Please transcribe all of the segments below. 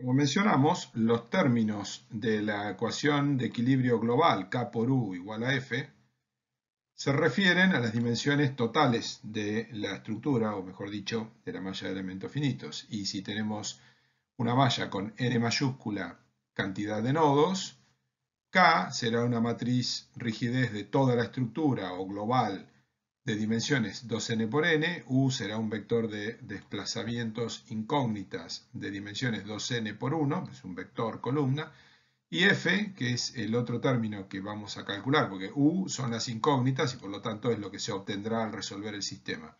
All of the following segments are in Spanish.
Como mencionamos, los términos de la ecuación de equilibrio global K por U igual a F se refieren a las dimensiones totales de la estructura, o mejor dicho, de la malla de elementos finitos. Y si tenemos una malla con n mayúscula cantidad de nodos, K será una matriz rigidez de toda la estructura o global de dimensiones 2n por n, U será un vector de desplazamientos incógnitas de dimensiones 2n por 1, es un vector columna, y F, que es el otro término que vamos a calcular, porque U son las incógnitas y por lo tanto es lo que se obtendrá al resolver el sistema.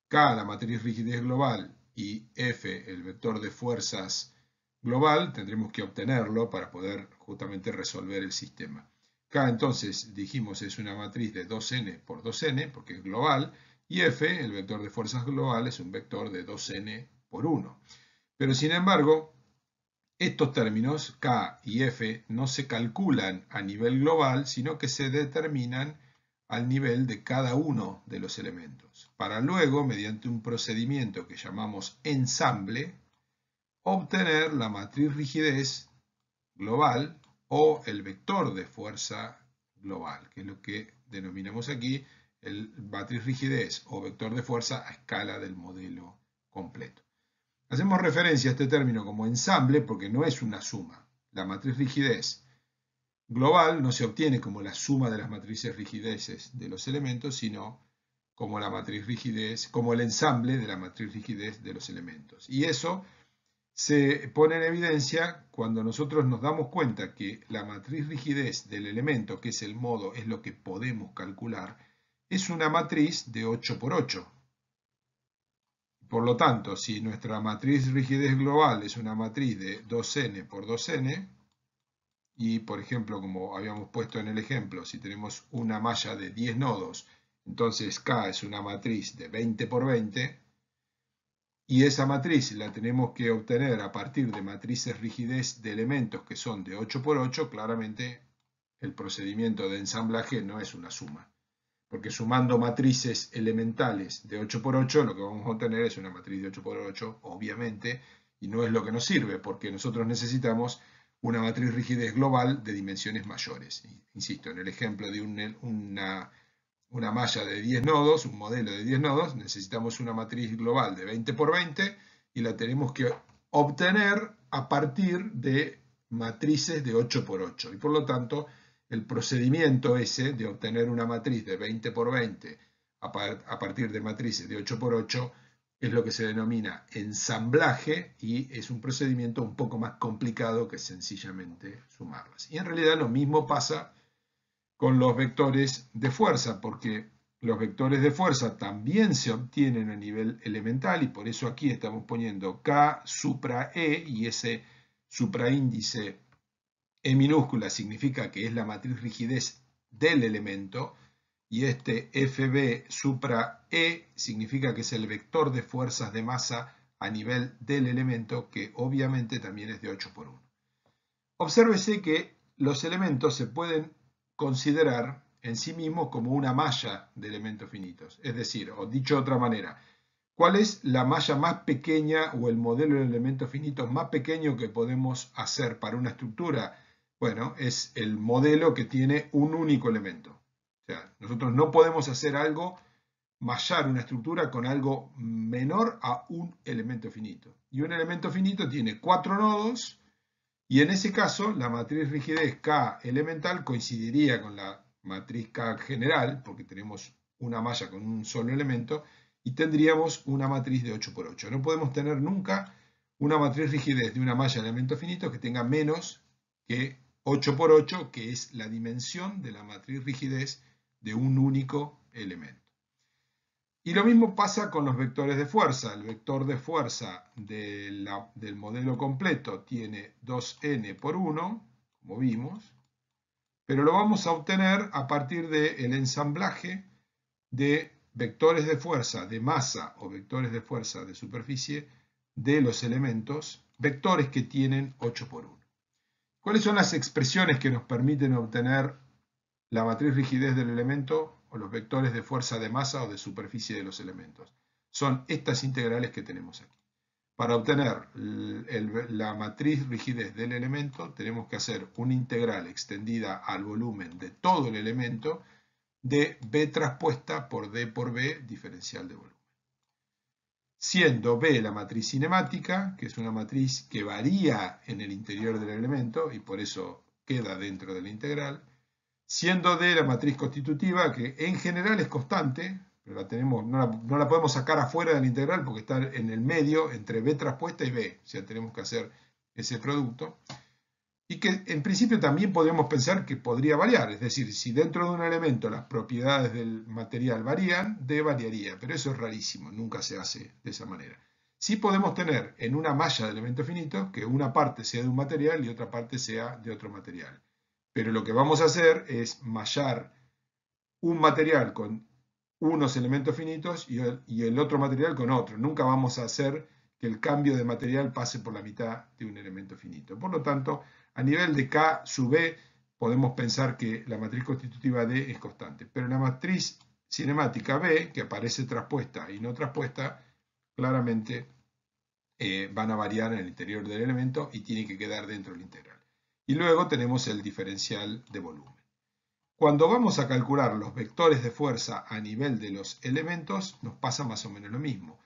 K, la matriz rigidez global, y F, el vector de fuerzas global, tendremos que obtenerlo para poder justamente resolver el sistema. K entonces dijimos es una matriz de 2n por 2n porque es global, y F, el vector de fuerzas global, es un vector de 2n por 1. Pero sin embargo, estos términos, K y F, no se calculan a nivel global, sino que se determinan al nivel de cada uno de los elementos, para luego, mediante un procedimiento que llamamos ensamble, obtener la matriz rigidez global o el vector de fuerza global, que es lo que denominamos aquí el matriz rigidez o vector de fuerza a escala del modelo completo. Hacemos referencia a este término como ensamble porque no es una suma. La matriz rigidez global no se obtiene como la suma de las matrices rigideces de los elementos, sino como la matriz rigidez, como el ensamble de la matriz rigidez de los elementos. Y eso se pone en evidencia cuando nosotros nos damos cuenta que la matriz rigidez del elemento, que es el modo, es lo que podemos calcular, es una matriz de 8 por 8. Por lo tanto, si nuestra matriz rigidez global es una matriz de 2n por 2n, y por ejemplo, como habíamos puesto en el ejemplo, si tenemos una malla de 10 nodos, entonces K es una matriz de 20 por 20, y esa matriz la tenemos que obtener a partir de matrices rigidez de elementos que son de 8 por 8, claramente el procedimiento de ensamblaje no es una suma. Porque sumando matrices elementales de 8 por 8, lo que vamos a obtener es una matriz de 8 por 8, obviamente, y no es lo que nos sirve, porque nosotros necesitamos una matriz rigidez global de dimensiones mayores. Insisto, en el ejemplo de una malla de 10 nodos, un modelo de 10 nodos, necesitamos una matriz global de 20 por 20 y la tenemos que obtener a partir de matrices de 8 por 8. Y por lo tanto, el procedimiento ese de obtener una matriz de 20 por 20 a partir de matrices de 8 por 8 es lo que se denomina ensamblaje y es un procedimiento un poco más complicado que sencillamente sumarlas. Y en realidad lo mismo pasa con los vectores de fuerza, porque los vectores de fuerza también se obtienen a nivel elemental y por eso aquí estamos poniendo K supra E y ese supraíndice E minúscula significa que es la matriz rigidez del elemento y este FB supra E significa que es el vector de fuerzas de masa a nivel del elemento que obviamente también es de 8 por 1. Obsérvese que los elementos se pueden considerar en sí mismos como una malla de elementos finitos. Es decir, o dicho de otra manera, ¿cuál es la malla más pequeña o el modelo de elementos finitos más pequeño que podemos hacer para una estructura? Bueno, es el modelo que tiene un único elemento. O sea, nosotros no podemos hacer algo, mallar una estructura con algo menor a un elemento finito. Y un elemento finito tiene 4 nodos y en ese caso la matriz rigidez K elemental coincidiría con la matriz K general, porque tenemos una malla con un solo elemento, y tendríamos una matriz de 8 por 8. No podemos tener nunca una matriz rigidez de una malla de elementos finitos que tenga menos que 8 por 8, que es la dimensión de la matriz rigidez de un único elemento. Y lo mismo pasa con los vectores de fuerza. El vector de fuerza del modelo completo tiene 2n por 1, como vimos, pero lo vamos a obtener a partir del ensamblaje de vectores de fuerza de masa o vectores de fuerza de superficie de los elementos, vectores que tienen 8 por 1. ¿Cuáles son las expresiones que nos permiten obtener la matriz rigidez del elemento o los vectores de fuerza de masa o de superficie de los elementos? Son estas integrales que tenemos aquí. Para obtener la matriz rigidez del elemento, tenemos que hacer una integral extendida al volumen de todo el elemento de B traspuesta por D por B diferencial de volumen. Siendo B la matriz cinemática, que es una matriz que varía en el interior del elemento y por eso queda dentro de la integral, siendo D la matriz constitutiva, que en general es constante, pero no la podemos sacar afuera de la integral porque está en el medio entre B traspuesta y B, o sea, tenemos que hacer ese producto. Y que en principio también podríamos pensar que podría variar, es decir, si dentro de un elemento las propiedades del material varían, D variaría, pero eso es rarísimo, nunca se hace de esa manera. Sí podemos tener en una malla de elementos finitos que una parte sea de un material y otra parte sea de otro material. Pero lo que vamos a hacer es mallar un material con unos elementos finitos y el otro material con otro. Nunca vamos a hacer que el cambio de material pase por la mitad de un elemento finito. Por lo tanto, a nivel de K sub B, podemos pensar que la matriz constitutiva D es constante. Pero la matriz cinemática B, que aparece traspuesta y no traspuesta, claramente van a variar en el interior del elemento y tiene que quedar dentro del integral. Y luego tenemos el diferencial de volumen. Cuando vamos a calcular los vectores de fuerza a nivel de los elementos, nos pasa más o menos lo mismo.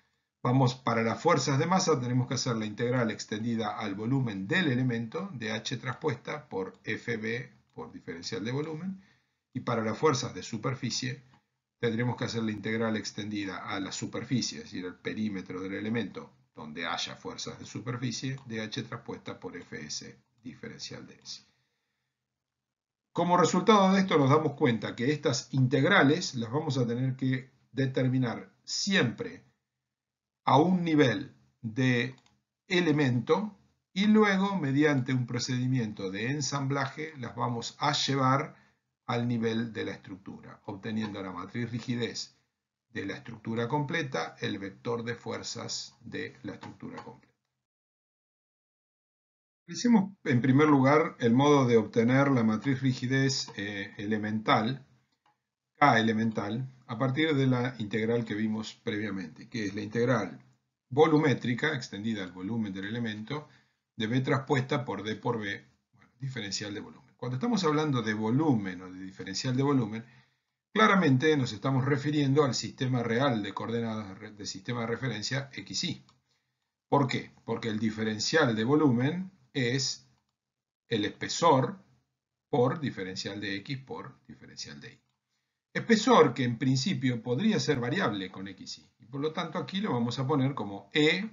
Para las fuerzas de masa tenemos que hacer la integral extendida al volumen del elemento, de H traspuesta por FB por diferencial de volumen, y para las fuerzas de superficie tendremos que hacer la integral extendida a la superficie, es decir, al perímetro del elemento donde haya fuerzas de superficie, de H traspuesta por Fs diferencial de S. Como resultado de esto nos damos cuenta que estas integrales las vamos a tener que determinar siempre a un nivel de elemento y luego mediante un procedimiento de ensamblaje las vamos a llevar al nivel de la estructura, obteniendo la matriz rigidez de la estructura completa, el vector de fuerzas de la estructura completa. Hicimos en primer lugar el modo de obtener la matriz rigidez elemental, K elemental, a partir de la integral que vimos previamente, que es la integral volumétrica, extendida al volumen del elemento, de B traspuesta por D por B, bueno, diferencial de volumen. Cuando estamos hablando de volumen o de diferencial de volumen, claramente nos estamos refiriendo al sistema real de coordenadas del sistema de referencia XY. ¿Por qué? Porque el diferencial de volumen es el espesor por diferencial de X por diferencial de Y. Espesor que en principio podría ser variable con XY. Y por lo tanto aquí lo vamos a poner como E,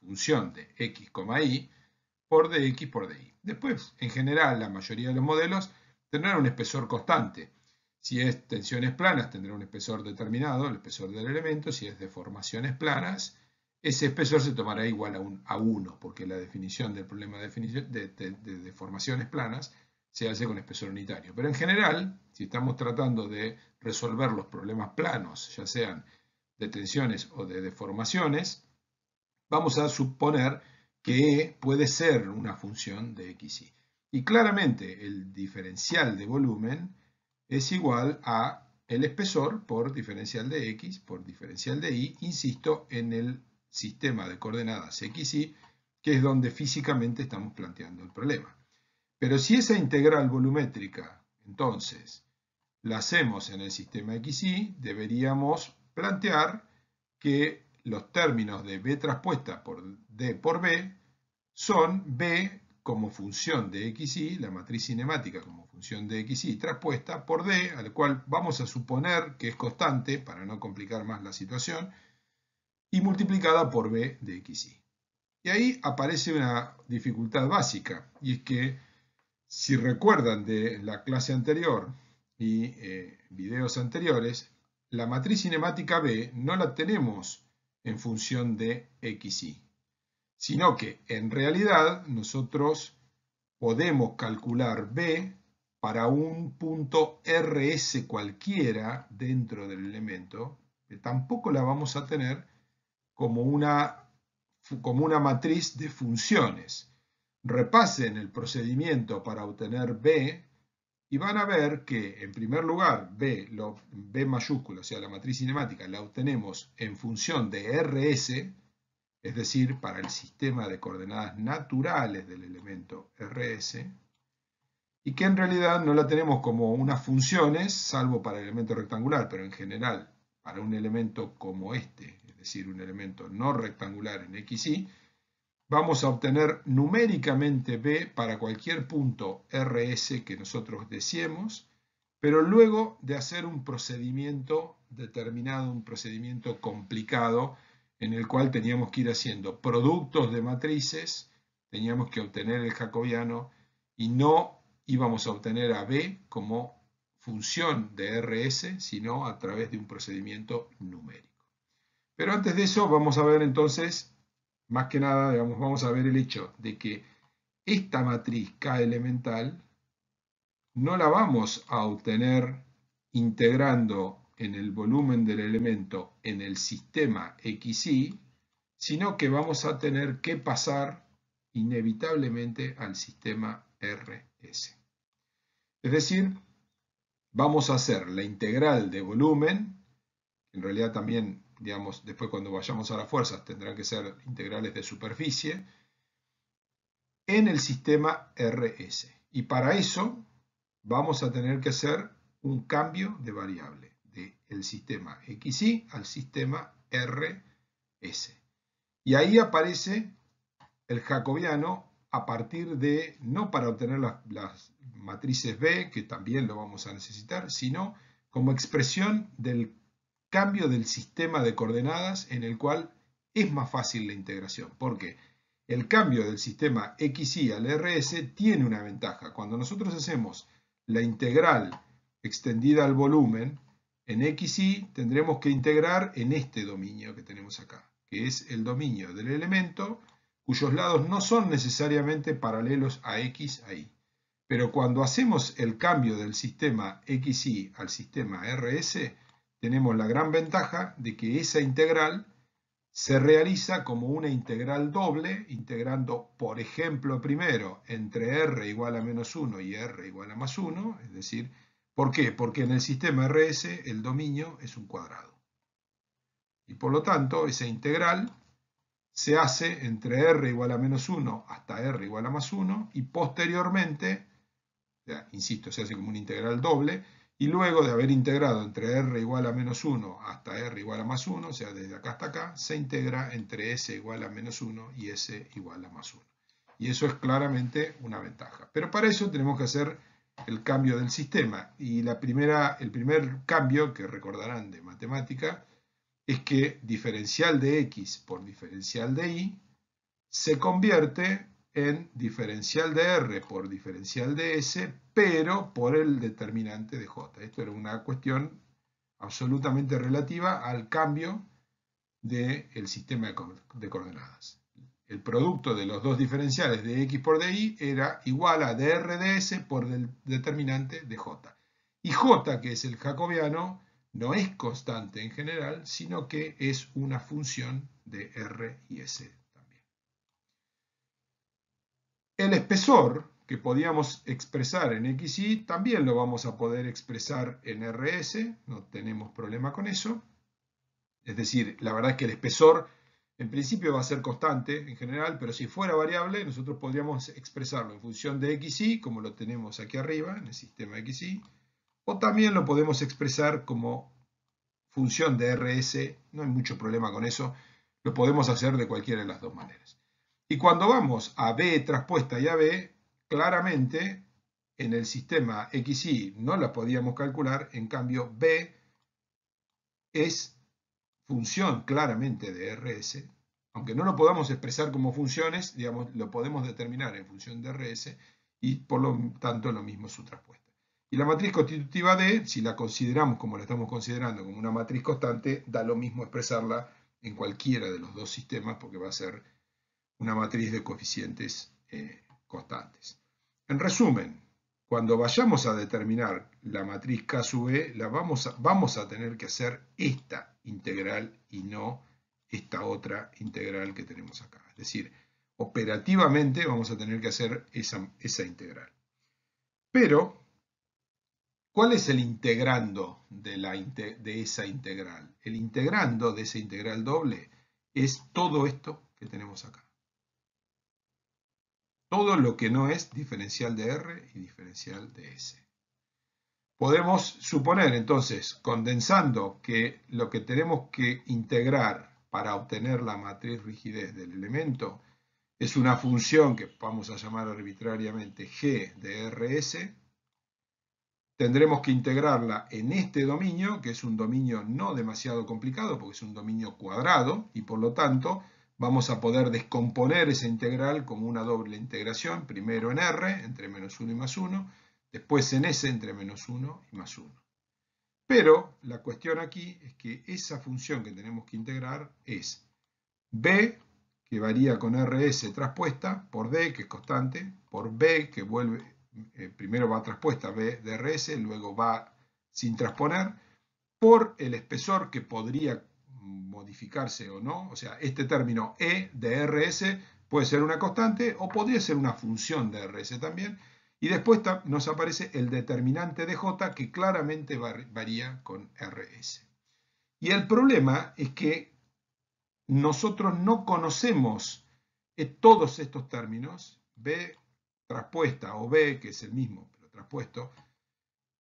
función de X, Y, por dx por dy. Después, en general, la mayoría de los modelos tendrán un espesor constante. Si es tensiones planas, tendrá un espesor determinado, el espesor del elemento. Si es deformaciones planas, ese espesor se tomará igual a 1, porque la definición del problema de deformaciones planas se hace con espesor unitario. Pero en general, si estamos tratando de resolver los problemas planos, ya sean de tensiones o de deformaciones, vamos a suponer que E puede ser una función de XY. Y claramente el diferencial de volumen es igual a el espesor por diferencial de X por diferencial de Y, insisto, en el sistema de coordenadas XY, que es donde físicamente estamos planteando el problema. Pero si esa integral volumétrica, entonces, la hacemos en el sistema XY, deberíamos plantear que los términos de B traspuesta por D por B son B como función de XY, la matriz cinemática como función de XY traspuesta por D, al cual vamos a suponer que es constante para no complicar más la situación, y multiplicada por B de XY. Y ahí aparece una dificultad básica, y es que si recuerdan de la clase anterior y videos anteriores, la matriz cinemática B no la tenemos en función de XY, sino que en realidad nosotros podemos calcular B para un punto RS cualquiera dentro del elemento, que tampoco la vamos a tener como una matriz de funciones. Repasen el procedimiento para obtener B y van a ver que, en primer lugar, B mayúscula, o sea, la matriz cinemática, la obtenemos en función de RS, es decir, para el sistema de coordenadas naturales del elemento RS, y que en realidad no la tenemos como unas funciones, salvo para el elemento rectangular, pero en general, para un elemento como este, es decir, un elemento no rectangular en XY, vamos a obtener numéricamente B para cualquier punto RS que nosotros deseemos, pero luego de hacer un procedimiento determinado, un procedimiento complicado, en el cual teníamos que ir haciendo productos de matrices, teníamos que obtener el jacobiano y no íbamos a obtener a B como función de RS, sino a través de un procedimiento numérico. Pero antes de eso vamos a ver entonces, más que nada, digamos, vamos a ver el hecho de que esta matriz K elemental no la vamos a obtener integrando en el volumen del elemento en el sistema XY, sino que vamos a tener que pasar inevitablemente al sistema RS. Es decir, vamos a hacer la integral de volumen, en realidad también, digamos, después cuando vayamos a las fuerzas tendrán que ser integrales de superficie, en el sistema RS. Y para eso vamos a tener que hacer un cambio de variable del sistema XY al sistema RS. Y ahí aparece el jacobiano a partir de, no para obtener las matrices B, que también lo vamos a necesitar, sino como expresión del cambio del sistema de coordenadas en el cual es más fácil la integración. ¿Por qué? El cambio del sistema XY al RS tiene una ventaja. Cuando nosotros hacemos la integral extendida al volumen, en XY tendremos que integrar en este dominio que tenemos acá, que es el dominio del elemento cuyos lados no son necesariamente paralelos a X ahí. Pero cuando hacemos el cambio del sistema XY al sistema RS, tenemos la gran ventaja de que esa integral se realiza como una integral doble, integrando, por ejemplo, primero entre r igual a menos 1 y r igual a más 1, es decir, ¿por qué? Porque en el sistema RS el dominio es un cuadrado. Y por lo tanto, esa integral se hace entre r igual a menos 1 hasta r igual a más 1 y posteriormente, ya, insisto, se hace como una integral doble, y luego de haber integrado entre r igual a menos 1 hasta r igual a más 1, o sea, desde acá hasta acá, se integra entre s igual a menos 1 y s igual a más 1. Y eso es claramente una ventaja. Pero para eso tenemos que hacer el cambio del sistema. Y el primer cambio que recordarán de matemática es que diferencial de x por diferencial de y se convierte en diferencial de r por diferencial de s, pero por el determinante de j. Esto era una cuestión absolutamente relativa al cambio del sistema de coordenadas. El producto de los dos diferenciales de x por dy era igual a dr de s por el determinante de j. Y j, que es el jacobiano, no es constante en general, sino que es una función de r y s. El espesor que podíamos expresar en XY también lo vamos a poder expresar en RS, no tenemos problema con eso. Es decir, la verdad es que el espesor en principio va a ser constante en general, pero si fuera variable nosotros podríamos expresarlo en función de XY, como lo tenemos aquí arriba en el sistema XY, o también lo podemos expresar como función de RS, no hay mucho problema con eso, lo podemos hacer de cualquiera de las dos maneras. Y cuando vamos a B traspuesta y a B, claramente en el sistema XY no la podíamos calcular, en cambio B es función claramente de RS, aunque no lo podamos expresar como funciones, digamos, lo podemos determinar en función de RS y por lo tanto lo mismo su traspuesta. Y la matriz constitutiva D, si la consideramos como la estamos considerando como una matriz constante, da lo mismo expresarla en cualquiera de los dos sistemas porque va a ser una matriz de coeficientes constantes. En resumen, cuando vayamos a determinar la matriz K sub E, vamos a tener que hacer esta integral y no esta otra integral que tenemos acá. Es decir, operativamente vamos a tener que hacer esa integral. Pero, ¿cuál es el integrando de esa integral? El integrando de esa integral doble es todo esto que tenemos acá. Todo lo que no es diferencial de R y diferencial de S. Podemos suponer entonces, condensando, que lo que tenemos que integrar para obtener la matriz rigidez del elemento es una función que vamos a llamar arbitrariamente g de Rs. Tendremos que integrarla en este dominio, que es un dominio no demasiado complicado, porque es un dominio cuadrado, y por lo tanto vamos a poder descomponer esa integral como una doble integración, primero en R, entre menos 1 y más 1, después en S, entre menos 1 y más 1. Pero la cuestión aquí es que esa función que tenemos que integrar es B, que varía con RS traspuesta, por D, que es constante, por B, que vuelve, primero va traspuesta B de RS, luego va sin transponer, por el espesor que podría modificarse o no, o sea, este término E de RS puede ser una constante o podría ser una función de RS también, y después nos aparece el determinante de J que claramente varía con RS. Y el problema es que nosotros no conocemos todos estos términos, B traspuesta o B, que es el mismo, pero traspuesto,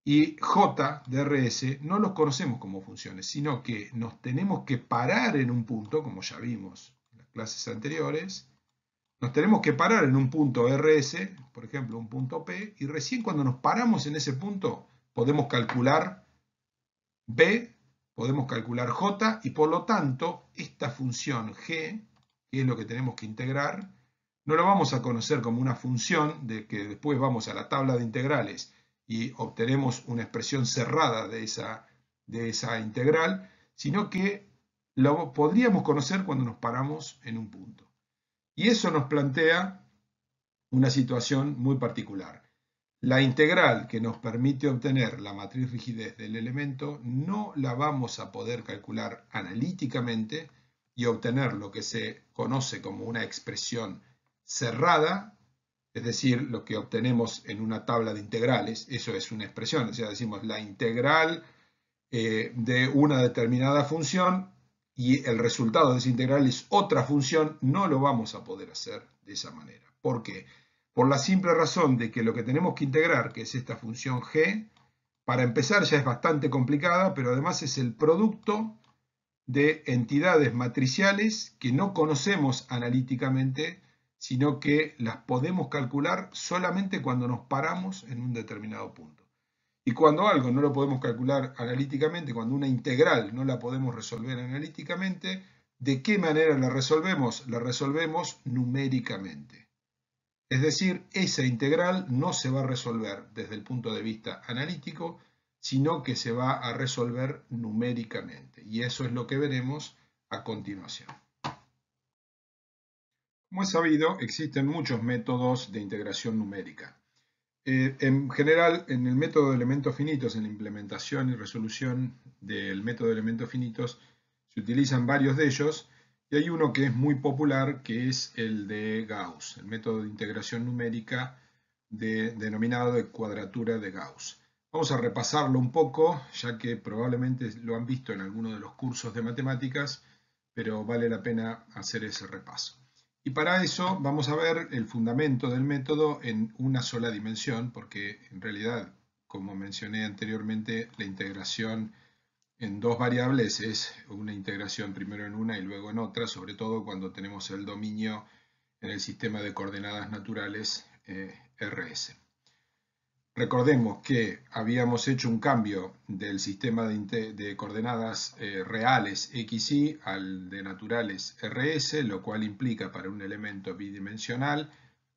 y J de RS, no los conocemos como funciones, sino que nos tenemos que parar en un punto, como ya vimos en las clases anteriores, nos tenemos que parar en un punto RS, por ejemplo, un punto P, y recién cuando nos paramos en ese punto podemos calcular B, podemos calcular J, y por lo tanto esta función G, que es lo que tenemos que integrar, no lo vamos a conocer como una función de que después vamos a la tabla de integrales y obtenemos una expresión cerrada de esa integral, sino que lo podríamos conocer cuando nos paramos en un punto. Y eso nos plantea una situación muy particular. La integral que nos permite obtener la matriz rigidez del elemento no la vamos a poder calcular analíticamente y obtener lo que se conoce como una expresión cerrada, es decir, lo que obtenemos en una tabla de integrales, eso es una expresión, o sea, decimos la integral de una determinada función y el resultado de esa integral es otra función, no lo vamos a poder hacer de esa manera. ¿Por qué? Por la simple razón de que lo que tenemos que integrar, que es esta función g, para empezar ya es bastante complicada, pero además es el producto de entidades matriciales que no conocemos analíticamente, sino que las podemos calcular solamente cuando nos paramos en un determinado punto. Y cuando algo no lo podemos calcular analíticamente, cuando una integral no la podemos resolver analíticamente, ¿de qué manera la resolvemos? La resolvemos numéricamente. Es decir, esa integral no se va a resolver desde el punto de vista analítico, sino que se va a resolver numéricamente. Y eso es lo que veremos a continuación. Como es sabido, existen muchos métodos de integración numérica. En general, en el método de elementos finitos, en la implementación y resolución del método de elementos finitos, se utilizan varios de ellos, y hay uno que es muy popular, que es el de Gauss, el método de integración numérica denominado de cuadratura de Gauss. Vamos a repasarlo un poco, ya que probablemente lo han visto en alguno de los cursos de matemáticas, pero vale la pena hacer ese repaso. Y para eso vamos a ver el fundamento del método en una sola dimensión, porque en realidad, como mencioné anteriormente, la integración en dos variables es una integración primero en una y luego en otra, sobre todo cuando tenemos el dominio en el sistema de coordenadas naturales RS. Recordemos que habíamos hecho un cambio del sistema de coordenadas reales XY al de naturales RS, lo cual implica para un elemento bidimensional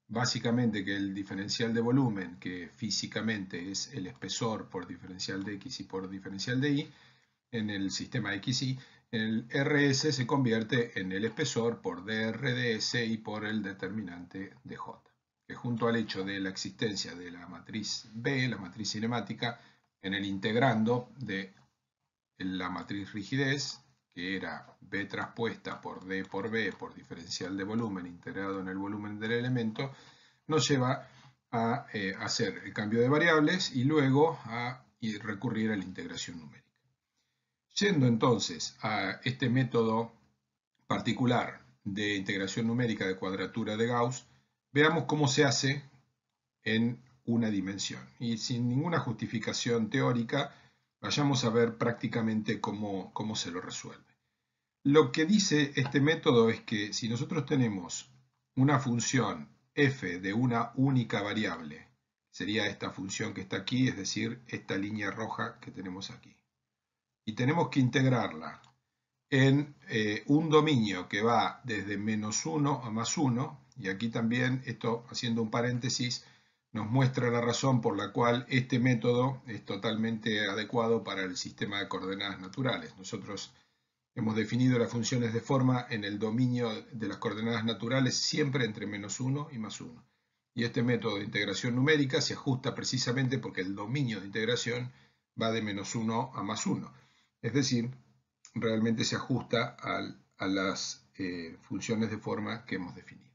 básicamente que el diferencial de volumen, que físicamente es el espesor por diferencial de X y por diferencial de Y, en el sistema XY, el RS se convierte en el espesor por dr de S y por el determinante de J. Que junto al hecho de la existencia de la matriz B, la matriz cinemática, en el integrando de la matriz rigidez, que era B traspuesta por D por B por diferencial de volumen integrado en el volumen del elemento, nos lleva a hacer el cambio de variables y luego a recurrir a la integración numérica. Yendo entonces a este método particular de integración numérica de cuadratura de Gauss, veamos cómo se hace en una dimensión. Y sin ninguna justificación teórica, vayamos a ver prácticamente cómo se lo resuelve. Lo que dice este método es que si nosotros tenemos una función f de una única variable, sería esta función que está aquí, es decir, esta línea roja que tenemos aquí, y tenemos que integrarla en un dominio que va desde -1 a +1, y aquí también, esto haciendo un paréntesis, nos muestra la razón por la cual este método es totalmente adecuado para el sistema de coordenadas naturales. Nosotros hemos definido las funciones de forma en el dominio de las coordenadas naturales siempre entre -1 y +1. Y este método de integración numérica se ajusta precisamente porque el dominio de integración va de -1 a +1. Es decir, realmente se ajusta a las funciones de forma que hemos definido.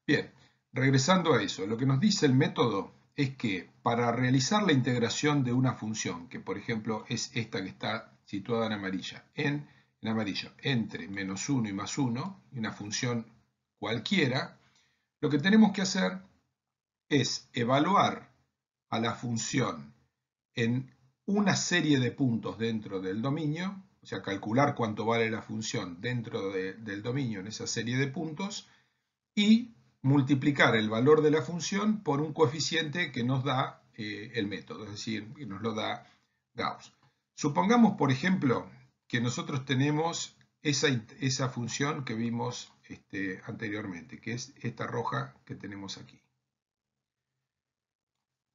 Bien, regresando a eso, lo que nos dice el método es que para realizar la integración de una función, que por ejemplo es esta que está situada en amarillo, entre -1 y +1, y una función cualquiera, lo que tenemos que hacer es evaluar a la función en una serie de puntos dentro del dominio, o sea, calcular cuánto vale la función dentro del dominio en esa serie de puntos, y multiplicar el valor de la función por un coeficiente que nos da el método, es decir, que nos lo da Gauss. Supongamos, por ejemplo, que nosotros tenemos esa función que vimos anteriormente, que es esta roja que tenemos aquí.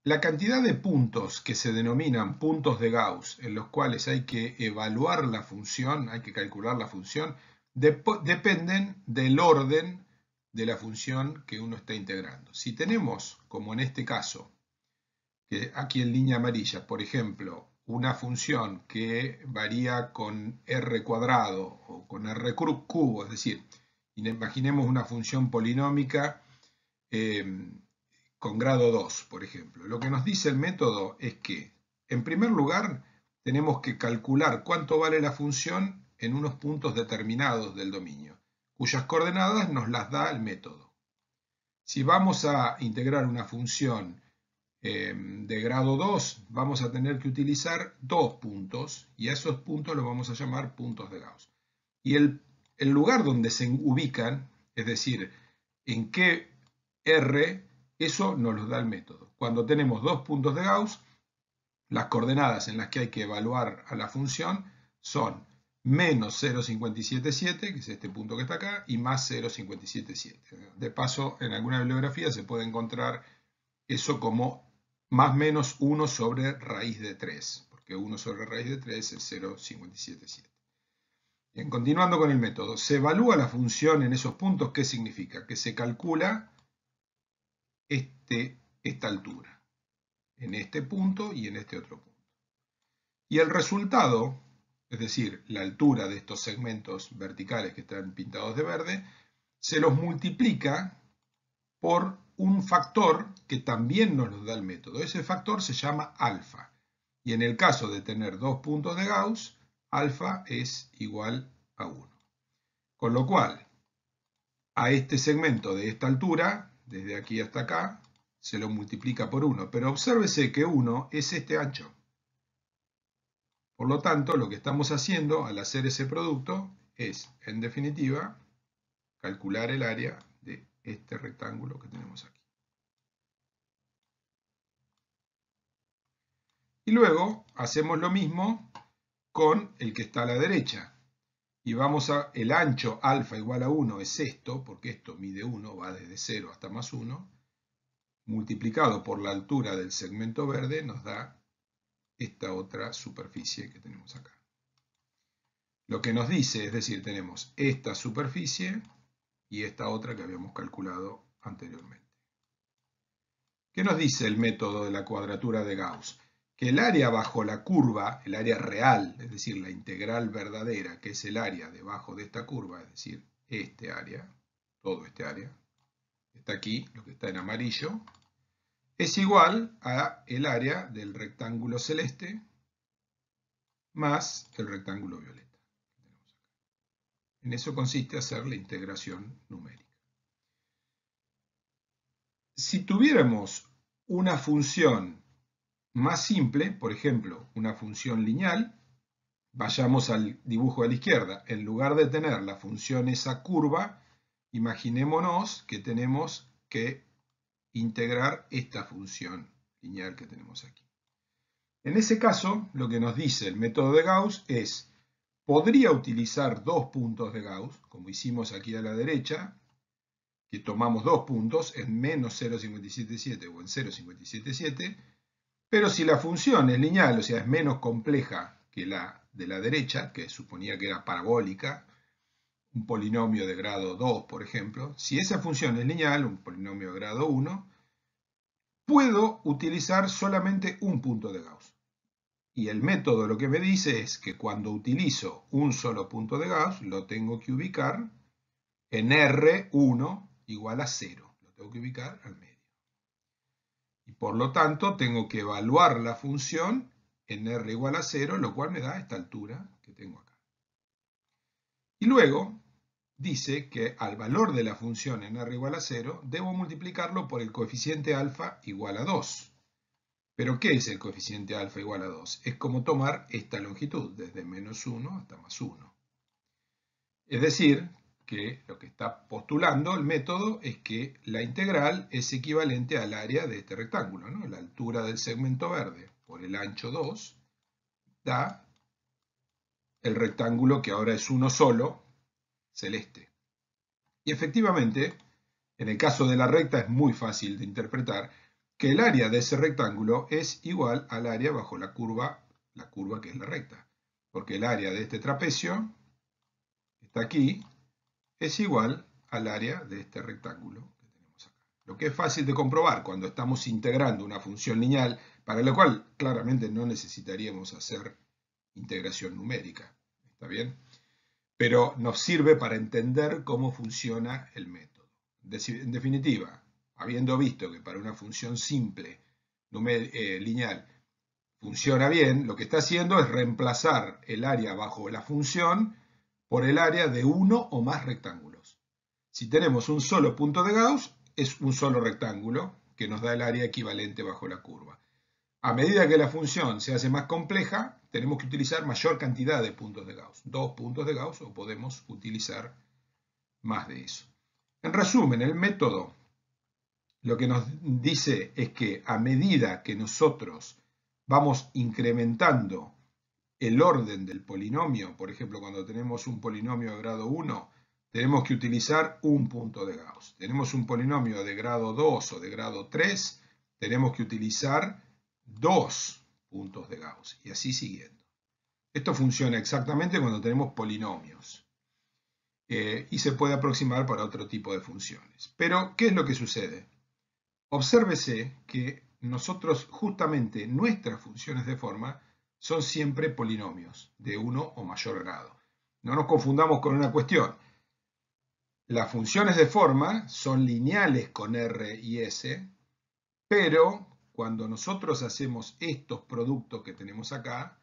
La cantidad de puntos que se denominan puntos de Gauss, en los cuales hay que evaluar la función, hay que calcular la función, dependen del orden de la función que uno está integrando. Si tenemos, como en este caso, que aquí en línea amarilla, por ejemplo, una función que varía con r cuadrado o con r cubo, es decir, imaginemos una función polinómica con grado 2, por ejemplo. Lo que nos dice el método es que, en primer lugar, tenemos que calcular cuánto vale la función en unos puntos determinados del dominio, cuyas coordenadas nos las da el método. Si vamos a integrar una función de grado 2, vamos a tener que utilizar dos puntos, y a esos puntos los vamos a llamar puntos de Gauss. Y el lugar donde se ubican, es decir, en qué R, eso nos lo da el método. Cuando tenemos dos puntos de Gauss, las coordenadas en las que hay que evaluar a la función son menos 0,577, que es este punto que está acá, y más 0,577. De paso, en alguna bibliografía se puede encontrar eso como más o menos 1 sobre raíz de 3, porque 1 sobre raíz de 3 es 0,577. Bien, continuando con el método, se evalúa la función en esos puntos. ¿Qué significa? Que se calcula esta altura, en este punto y en este otro punto. Y el resultado, es decir, la altura de estos segmentos verticales que están pintados de verde, se los multiplica por un factor que también nos lo da el método. Ese factor se llama alfa. Y en el caso de tener dos puntos de Gauss, alfa es igual a 1. Con lo cual, a este segmento de esta altura, desde aquí hasta acá, se lo multiplica por 1. Pero obsérvese que 1 es este ancho. Por lo tanto, lo que estamos haciendo al hacer ese producto es, en definitiva, calcular el área de este rectángulo que tenemos aquí. Y luego hacemos lo mismo con el que está a la derecha. Y vamos a, el ancho alfa igual a 1 es esto, porque esto mide 1, va desde 0 hasta más 1, multiplicado por la altura del segmento verde nos da esta otra superficie que tenemos acá. Lo que nos dice, es decir, tenemos esta superficie y esta otra que habíamos calculado anteriormente. ¿Qué nos dice el método de la cuadratura de Gauss? Que el área bajo la curva, el área real, es decir, la integral verdadera, que es el área debajo de esta curva, es decir, este área, todo este área, está aquí, lo que está en amarillo, es igual a el área del rectángulo celeste más el rectángulo violeta. En eso consiste hacer la integración numérica. Si tuviéramos una función más simple, por ejemplo, una función lineal, vayamos al dibujo de la izquierda. En lugar de tener la función esa curva, imaginémonos que tenemos que integrar esta función lineal que tenemos aquí. En ese caso, lo que nos dice el método de Gauss es, podría utilizar dos puntos de Gauss, como hicimos aquí a la derecha, que tomamos dos puntos en menos 0,577 o en 0,577, pero si la función es lineal, o sea, es menos compleja que la de la derecha, que suponía que era parabólica, un polinomio de grado 2, por ejemplo, si esa función es lineal, un polinomio de grado 1, puedo utilizar solamente un punto de Gauss. Y el método lo que me dice es que cuando utilizo un solo punto de Gauss, lo tengo que ubicar en R1 igual a 0. Lo tengo que ubicar al medio. Y por lo tanto, tengo que evaluar la función en R igual a 0, lo cual me da esta altura que tengo acá. Y luego dice que al valor de la función en R igual a 0, debo multiplicarlo por el coeficiente alfa igual a 2. ¿Pero qué es el coeficiente alfa igual a 2? Es como tomar esta longitud, desde menos 1 hasta más 1. Es decir, que lo que está postulando el método es que la integral es equivalente al área de este rectángulo, ¿no? La altura del segmento verde por el ancho 2 da el rectángulo que ahora es uno solo, celeste. Y efectivamente, en el caso de la recta es muy fácil de interpretar que el área de ese rectángulo es igual al área bajo la curva que es la recta. Porque el área de este trapecio, que está aquí, es igual al área de este rectángulo que tenemos acá. Lo que es fácil de comprobar cuando estamos integrando una función lineal, para la cual claramente no necesitaríamos hacer integración numérica. ¿Está bien? Pero nos sirve para entender cómo funciona el método. En definitiva, habiendo visto que para una función simple lineal funciona bien, lo que está haciendo es reemplazar el área bajo la función por el área de uno o más rectángulos. Si tenemos un solo punto de Gauss, es un solo rectángulo que nos da el área equivalente bajo la curva. A medida que la función se hace más compleja, tenemos que utilizar mayor cantidad de puntos de Gauss. 2 puntos de Gauss o podemos utilizar más de eso. En resumen, el método lo que nos dice es que a medida que nosotros vamos incrementando el orden del polinomio, por ejemplo, cuando tenemos un polinomio de grado 1, tenemos que utilizar un punto de Gauss. Tenemos un polinomio de grado 2 o de grado 3, tenemos que utilizar 2 puntos de Gauss, y así siguiendo. Esto funciona exactamente cuando tenemos polinomios. Y se puede aproximar para otro tipo de funciones. Pero, ¿qué es lo que sucede? Obsérvese que nosotros, justamente, nuestras funciones de forma son siempre polinomios de uno o mayor grado. No nos confundamos con una cuestión. Las funciones de forma son lineales con R y S, pero cuando nosotros hacemos estos productos que tenemos acá,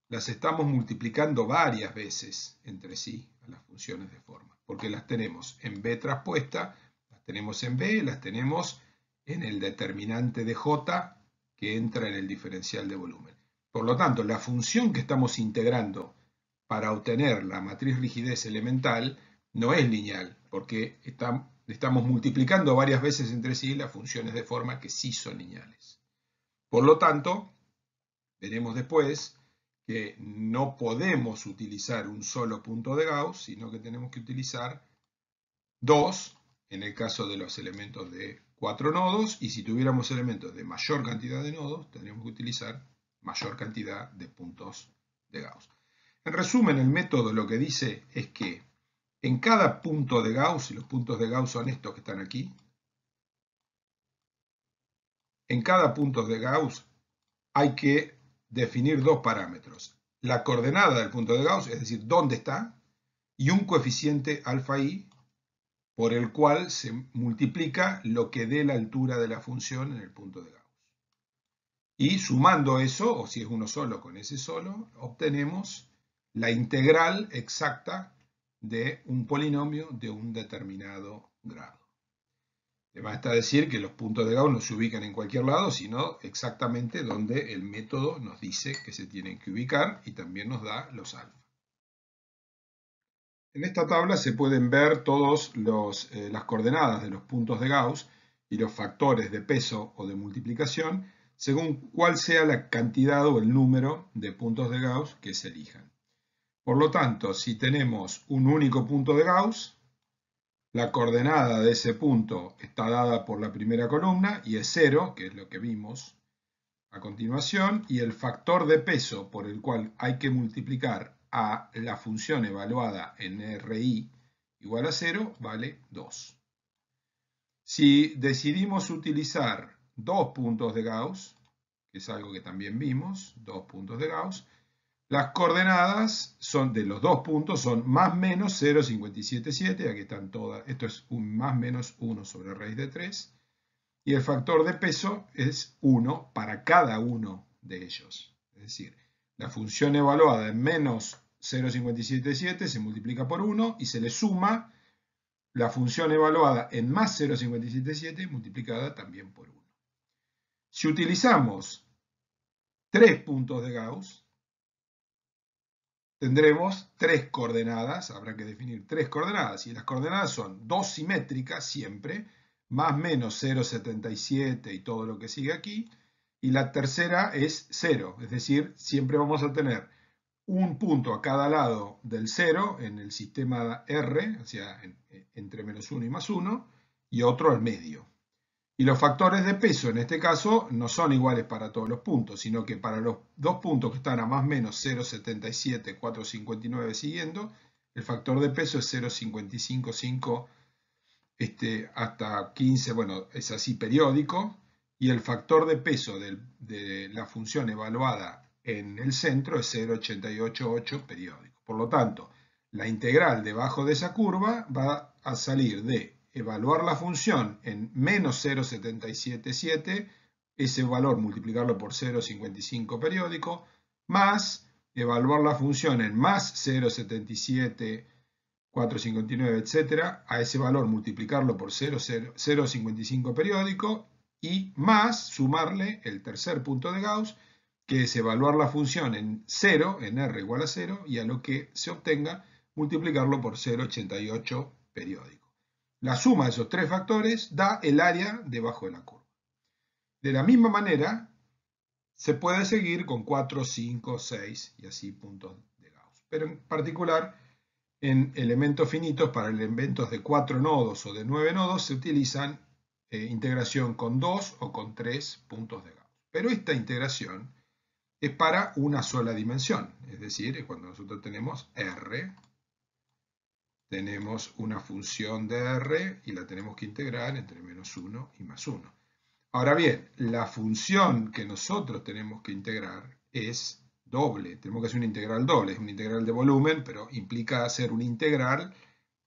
las estamos multiplicando varias veces entre sí a las funciones de forma, porque las tenemos en B traspuesta, las tenemos en B, las tenemos en el determinante de J que entra en el diferencial de volumen. Por lo tanto, la función que estamos integrando para obtener la matriz rigidez elemental no es lineal, porque estamos multiplicando varias veces entre sí las funciones de forma que sí son lineales. Por lo tanto, veremos después que no podemos utilizar un solo punto de Gauss, sino que tenemos que utilizar dos, en el caso de los elementos de 4 nodos, y si tuviéramos elementos de mayor cantidad de nodos, tendríamos que utilizar mayor cantidad de puntos de Gauss. En resumen, el método lo que dice es que en cada punto de Gauss, y los puntos de Gauss son estos que están aquí, en cada punto de Gauss hay que definir dos parámetros. La coordenada del punto de Gauss, es decir, dónde está, y un coeficiente alfa i, por el cual se multiplica lo que dé la altura de la función en el punto de Gauss. Y sumando eso, o si es uno solo con ese solo, obtenemos la integral exacta de un polinomio de un determinado grado. Le basta decir que los puntos de Gauss no se ubican en cualquier lado, sino exactamente donde el método nos dice que se tienen que ubicar y también nos da los alfa. En esta tabla se pueden ver todas las coordenadas de los puntos de Gauss y los factores de peso o de multiplicación según cuál sea la cantidad o el número de puntos de Gauss que se elijan. Por lo tanto, si tenemos un único punto de Gauss, la coordenada de ese punto está dada por la primera columna y es 0, que es lo que vimos a continuación, y el factor de peso por el cual hay que multiplicar a la función evaluada en RI igual a 0 vale 2. Si decidimos utilizar dos puntos de Gauss, que es algo que también vimos, dos puntos de Gauss, las coordenadas son de los dos puntos son más menos 0,577, aquí están todas, esto es un más menos 1 sobre raíz de 3, y el factor de peso es 1 para cada uno de ellos. Es decir, la función evaluada en menos 0,577 se multiplica por 1 y se le suma la función evaluada en más 0,577 multiplicada también por 1. Si utilizamos tres puntos de Gauss, tendremos tres coordenadas, habrá que definir tres coordenadas, y las coordenadas son dos simétricas siempre, más menos 0,77 y todo lo que sigue aquí, y la tercera es 0, es decir, siempre vamos a tener un punto a cada lado del 0 en el sistema R, o sea, entre menos 1 y más 1, y otro al medio. Y los factores de peso en este caso no son iguales para todos los puntos, sino que para los dos puntos que están a más o menos 0,77, 4,59 siguiendo, el factor de peso es 0,555 hasta 15, bueno, es así periódico, y el factor de peso de la función evaluada en el centro es 0,888 periódico. Por lo tanto, la integral debajo de esa curva va a salir de evaluar la función en menos 0,777, ese valor multiplicarlo por 0,55 periódico, más evaluar la función en más 0,77, 4,59, etcétera, a ese valor multiplicarlo por 0,55 periódico y más sumarle el tercer punto de Gauss, que es evaluar la función en 0, en R igual a 0, y a lo que se obtenga multiplicarlo por 0,88 periódico. La suma de esos tres factores da el área debajo de la curva. De la misma manera, se puede seguir con 4, 5, 6 y así puntos de Gauss. Pero en particular, en elementos finitos, para elementos de 4 nodos o de 9 nodos, se utilizan integración con 2 o con 3 puntos de Gauss. Pero esta integración es para una sola dimensión, es decir, cuando nosotros tenemos R, tenemos una función de R y la tenemos que integrar entre menos 1 y más 1. Ahora bien, la función que nosotros tenemos que integrar es doble. Tenemos que hacer una integral doble. Es una integral de volumen, pero implica hacer una integral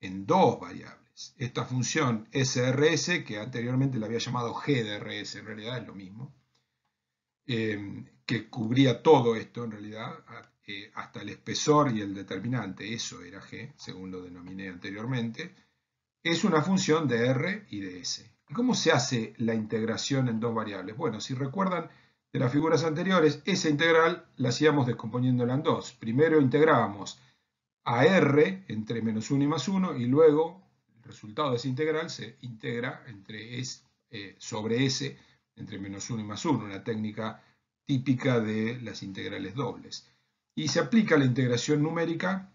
en dos variables. Esta función SRS, que anteriormente la había llamado G de RS, en realidad es lo mismo, que cubría todo esto en realidad, hasta el espesor y el determinante, eso era G, según lo denominé anteriormente, es una función de R y de S. ¿Y cómo se hace la integración en dos variables? Bueno, si recuerdan de las figuras anteriores, esa integral la hacíamos descomponiéndola en dos. Primero integrábamos a R entre menos 1 y más 1 y luego el resultado de esa integral se integra sobre S entre menos 1 y más 1, una técnica típica de las integrales dobles. Y se aplica la integración numérica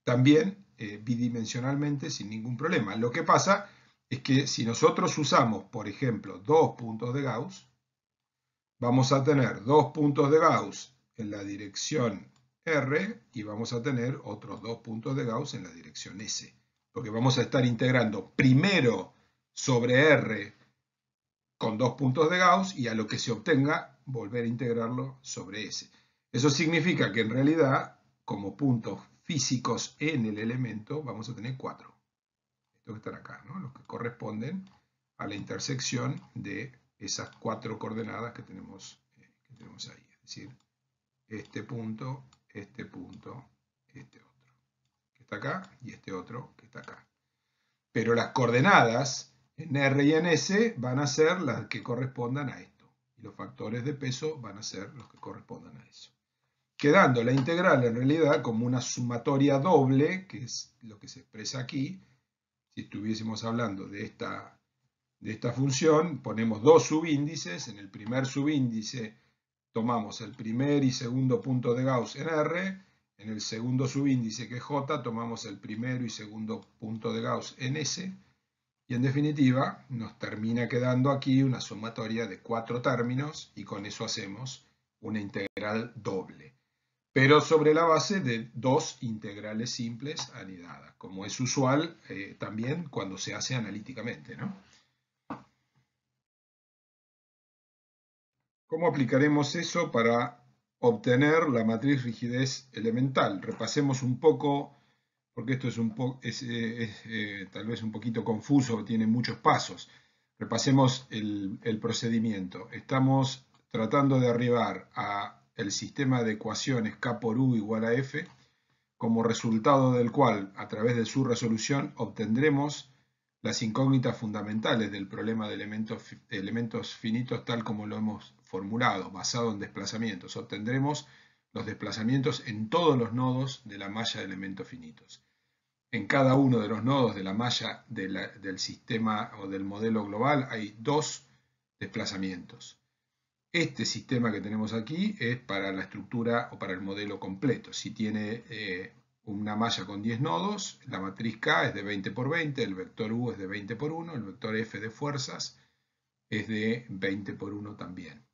también bidimensionalmente sin ningún problema. Lo que pasa es que si nosotros usamos, por ejemplo, dos puntos de Gauss, vamos a tener dos puntos de Gauss en la dirección R y vamos a tener otros dos puntos de Gauss en la dirección S, porque vamos a estar integrando primero sobre R con dos puntos de Gauss y a lo que se obtenga volver a integrarlo sobre S. Eso significa que en realidad, como puntos físicos en el elemento, vamos a tener 4. Estos que están acá, ¿no? Los que corresponden a la intersección de esas 4 coordenadas que tenemos ahí. Es decir, este punto, este otro, que está acá, y este otro que está acá. Pero las coordenadas en R y en S van a ser las que correspondan a esto. Y los factores de peso van a ser los que correspondan a eso. Quedando la integral en realidad como una sumatoria doble, que es lo que se expresa aquí. Si estuviésemos hablando de esta función, ponemos dos subíndices. En el primer subíndice tomamos el primer y segundo punto de Gauss en R. En el segundo subíndice, que es J, tomamos el primero y segundo punto de Gauss en S. Y en definitiva, nos termina quedando aquí una sumatoria de 4 términos, y con eso hacemos una integral doble. Pero sobre la base de dos integrales simples anidadas, como es usual también cuando se hace analíticamente, ¿no? ¿Cómo aplicaremos eso para obtener la matriz rigidez elemental? Repasemos un poco, porque esto es tal vez un poquito confuso, tiene muchos pasos. Repasemos el procedimiento. Estamos tratando de arribar a el sistema de ecuaciones K por U igual a F, como resultado del cual, a través de su resolución, obtendremos las incógnitas fundamentales del problema de elementos finitos tal como lo hemos formulado, basado en desplazamientos. Obtendremos los desplazamientos en todos los nodos de la malla de elementos finitos. En cada uno de los nodos de la malla del sistema o del modelo global hay dos desplazamientos. Este sistema que tenemos aquí es para la estructura o para el modelo completo. Si tiene una malla con 10 nodos, la matriz K es de 20 por 20, el vector U es de 20 por 1, el vector F de fuerzas es de 20 por 1 también.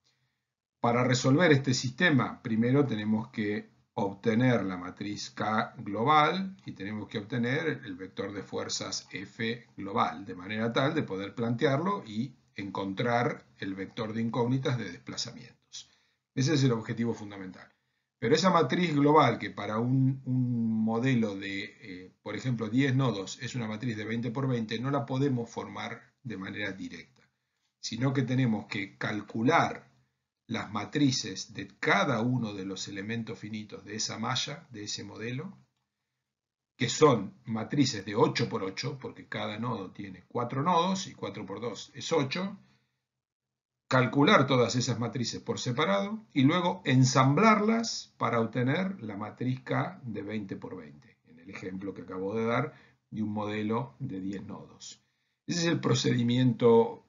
Para resolver este sistema, primero tenemos que obtener la matriz K global y tenemos que obtener el vector de fuerzas F global, de manera tal de poder plantearlo y encontrar el vector de incógnitas de desplazamientos. Ese es el objetivo fundamental. Pero esa matriz global, que para un modelo de, por ejemplo, 10 nodos es una matriz de 20 por 20, no la podemos formar de manera directa, sino que tenemos que calcular las matrices de cada uno de los elementos finitos de esa malla, de ese modelo, que son matrices de 8 por 8, porque cada nodo tiene 4 nodos y 4 por 2 es 8, calcular todas esas matrices por separado y luego ensamblarlas para obtener la matriz K de 20 por 20, en el ejemplo que acabo de dar de un modelo de 10 nodos. Ese es el procedimiento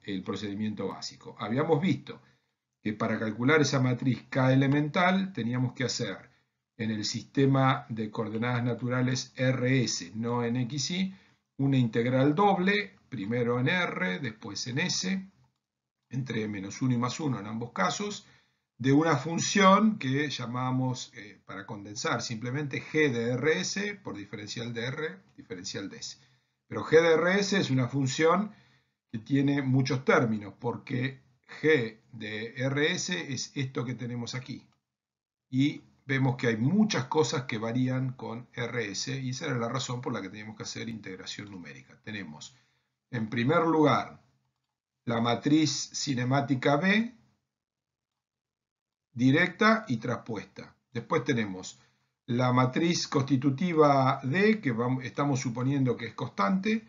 básico. Habíamos visto que para calcular esa matriz K elemental teníamos que hacer en el sistema de coordenadas naturales RS, no en XY, una integral doble, primero en R, después en S, entre -1 y +1 en ambos casos, de una función que llamamos, para condensar, simplemente G de RS por diferencial de R, diferencial de S. Pero G de RS es una función que tiene muchos términos, porque G de RS es esto que tenemos aquí. Y vemos que hay muchas cosas que varían con RS, y esa era la razón por la que teníamos que hacer integración numérica. Tenemos, en primer lugar, la matriz cinemática B, directa y traspuesta. Después tenemos la matriz constitutiva D, que estamos suponiendo que es constante.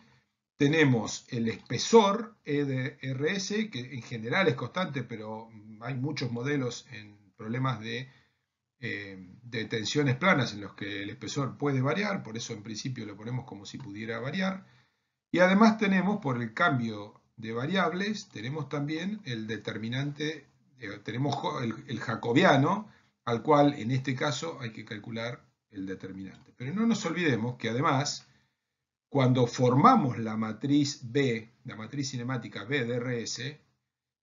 Tenemos el espesor E de RS, que en general es constante, pero hay muchos modelos en problemas de tensiones planas en los que el espesor puede variar, por eso en principio lo ponemos como si pudiera variar. Y además tenemos, por el cambio de variables, tenemos también el determinante, tenemos el jacobiano, al cual en este caso hay que calcular el determinante. Pero no nos olvidemos que además, cuando formamos la matriz B, la matriz cinemática B de RS,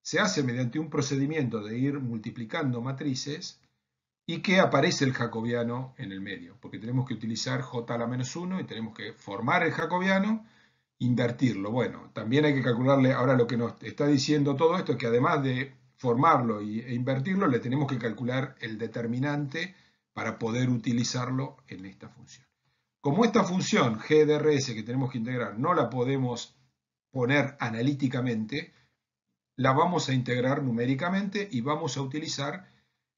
se hace mediante un procedimiento de ir multiplicando matrices y que aparece el jacobiano en el medio, porque tenemos que utilizar J a la -1 y tenemos que formar el jacobiano, invertirlo. Bueno, también hay que calcularle, ahora lo que nos está diciendo todo esto es que además de formarlo e invertirlo, le tenemos que calcular el determinante para poder utilizarlo en esta función. Como esta función G de RS que tenemos que integrar no la podemos poner analíticamente, la vamos a integrar numéricamente y vamos a utilizar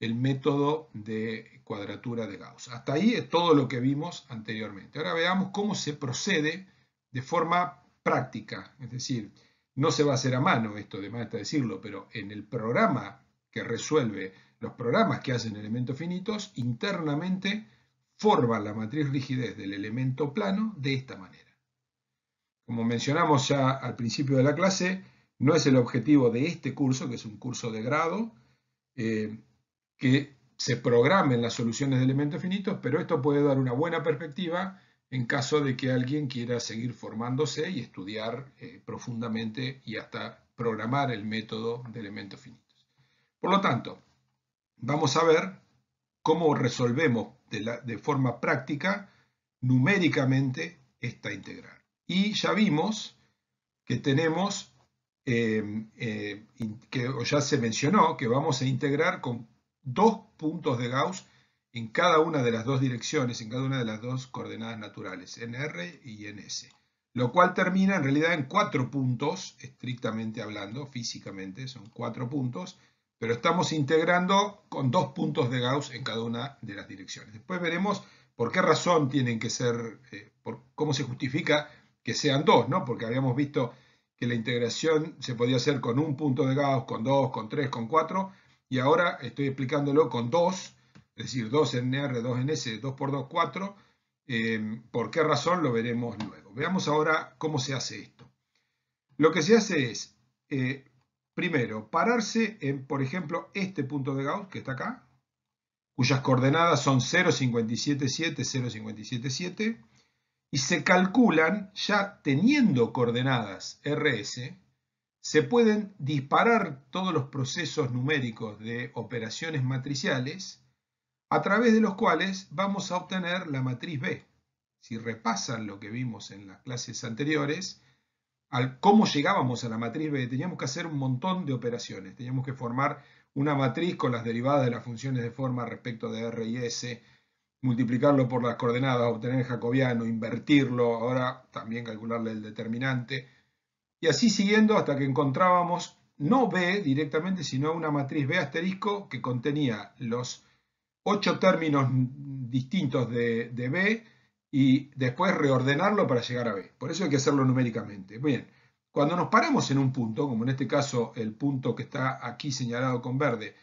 el método de cuadratura de Gauss. Hasta ahí es todo lo que vimos anteriormente. Ahora veamos cómo se procede de forma práctica, es decir, no se va a hacer a mano esto, de más está decirlo, pero en el programa que resuelve, los programas que hacen elementos finitos, internamente forman la matriz rigidez del elemento plano de esta manera. Como mencionamos ya al principio de la clase, no es el objetivo de este curso, que es un curso de grado, que se programen las soluciones de elementos finitos, pero esto puede dar una buena perspectiva en caso de que alguien quiera seguir formándose y estudiar profundamente y hasta programar el método de elementos finitos. Por lo tanto, vamos a ver cómo resolvemos de forma práctica, numéricamente, esta integral. Y ya vimos que tenemos, que ya se mencionó, que vamos a integrar con 2 puntos de Gauss en cada una de las dos direcciones, en cada una de las dos coordenadas naturales, en R y en S. Lo cual termina en realidad en 4 puntos, estrictamente hablando, físicamente, son 4 puntos, pero estamos integrando con 2 puntos de Gauss en cada una de las direcciones. Después veremos por qué razón tienen que ser, cómo se justifica que sean 2, ¿no? Porque habíamos visto que la integración se podía hacer con 1 punto de Gauss, con 2, con 3, con 4, y ahora estoy explicándolo con 2, es decir, 2 en R, 2 en S, 2 por 2, 4. ¿Por qué razón? Lo veremos luego. Veamos ahora cómo se hace esto. Lo que se hace es, primero, pararse en, por ejemplo, este punto de Gauss que está acá, cuyas coordenadas son 0,577, 0,577, y se calculan, ya teniendo coordenadas RS, se pueden disparar todos los procesos numéricos de operaciones matriciales a través de los cuales vamos a obtener la matriz B. Si repasan lo que vimos en las clases anteriores, cómo llegábamos a la matriz B, teníamos que hacer un montón de operaciones. Teníamos que formar una matriz con las derivadas de las funciones de forma respecto de R y S, multiplicarlo por las coordenadas, obtener el jacobiano, invertirlo, ahora también calcularle el determinante, y así siguiendo hasta que encontrábamos no B directamente, sino una matriz B asterisco que contenía los 8 términos distintos de B y después reordenarlo para llegar a B. Por eso hay que hacerlo numéricamente. Bien, cuando nos paramos en un punto, como en este caso el punto que está aquí señalado con verde,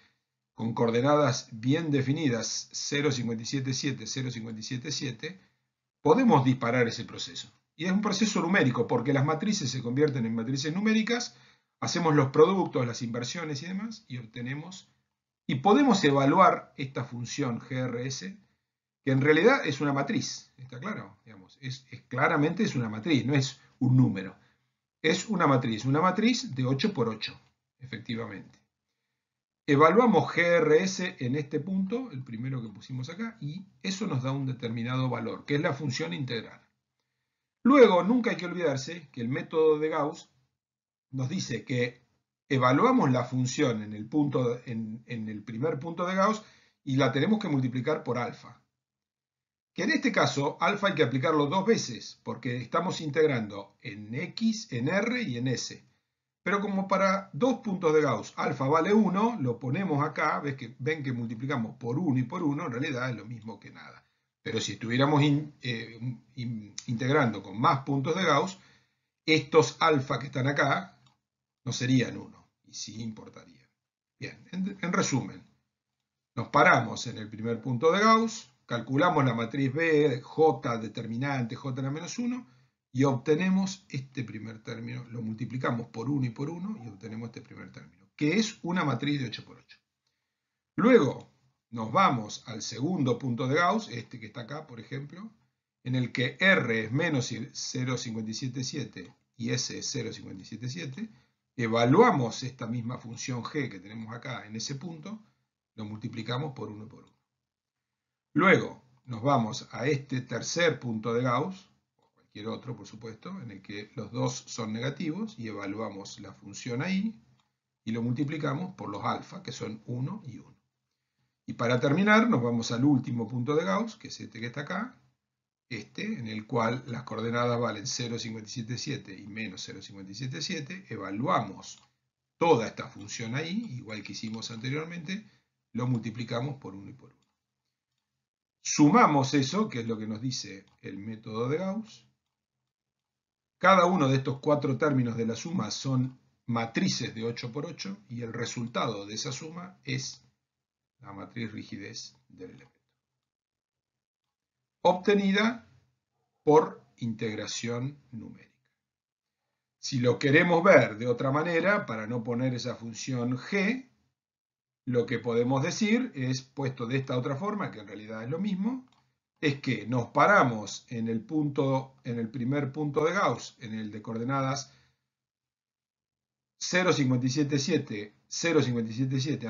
con coordenadas bien definidas 0,577, 0,577, podemos disparar ese proceso. Y es un proceso numérico, porque las matrices se convierten en matrices numéricas, hacemos los productos, las inversiones y demás, y obtenemos, y podemos evaluar esta función GRS, que en realidad es una matriz, ¿está claro? Digamos, claramente es una matriz, no es un número. Es una matriz de 8 por 8, efectivamente. Evaluamos GRS en este punto, el primero que pusimos acá, y eso nos da un determinado valor, que es la función integral. Luego, nunca hay que olvidarse que el método de Gauss nos dice que evaluamos la función en el primer punto de Gauss y la tenemos que multiplicar por alfa. Que en este caso, alfa hay que aplicarlo 2 veces, porque estamos integrando en X, en R y en S. Pero como para 2 puntos de Gauss alfa vale 1, lo ponemos acá, ven que multiplicamos por 1 y por 1, en realidad es lo mismo que nada. Pero si estuviéramos integrando con más puntos de Gauss, estos alfa que están acá no serían 1, y sí importarían. Bien, en resumen, nos paramos en el primer punto de Gauss, calculamos la matriz B, J determinante, J en la menos 1, y obtenemos este primer término, lo multiplicamos por 1 y por 1 y obtenemos este primer término, que es una matriz de 8 por 8. Luego nos vamos al segundo punto de Gauss, este que está acá, por ejemplo, en el que R es menos 0,577 y S es 0,577. Evaluamos esta misma función G que tenemos acá en ese punto, lo multiplicamos por 1 y por 1. Luego nos vamos a este tercer punto de Gauss, cualquier otro, por supuesto, en el que los dos son negativos y evaluamos la función ahí y lo multiplicamos por los alfa, que son 1 y 1. Y para terminar nos vamos al último punto de Gauss, que es este que está acá, en el cual las coordenadas valen 0,577 y menos 0,577, evaluamos toda esta función ahí, igual que hicimos anteriormente, lo multiplicamos por 1 y por 1. Sumamos eso, que es lo que nos dice el método de Gauss. Cada uno de estos 4 términos de la suma son matrices de 8 por 8 y el resultado de esa suma es la matriz rigidez del elemento, obtenida por integración numérica. Si lo queremos ver de otra manera, para no poner esa función g, lo que podemos decir es, puesto de esta otra forma, que en realidad es lo mismo, es que nos paramos en el primer punto de Gauss, en el de coordenadas 0,577, 0,577,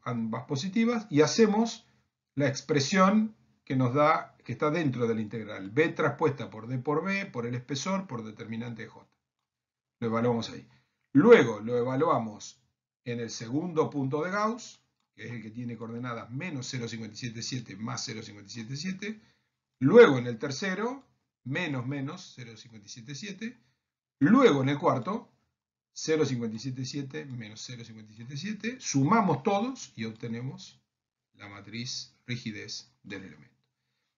ambas positivas, y hacemos la expresión que nos da, que está dentro de la integral, b traspuesta por d por b, por el espesor, por determinante de j. Lo evaluamos ahí. Luego lo evaluamos en el segundo punto de Gauss, que es el que tiene coordenadas menos 0,577 más 0,577. Luego en el tercero, menos 0,577. Luego en el cuarto, 0,577 menos 0,577. Sumamos todos y obtenemos la matriz rigidez del elemento.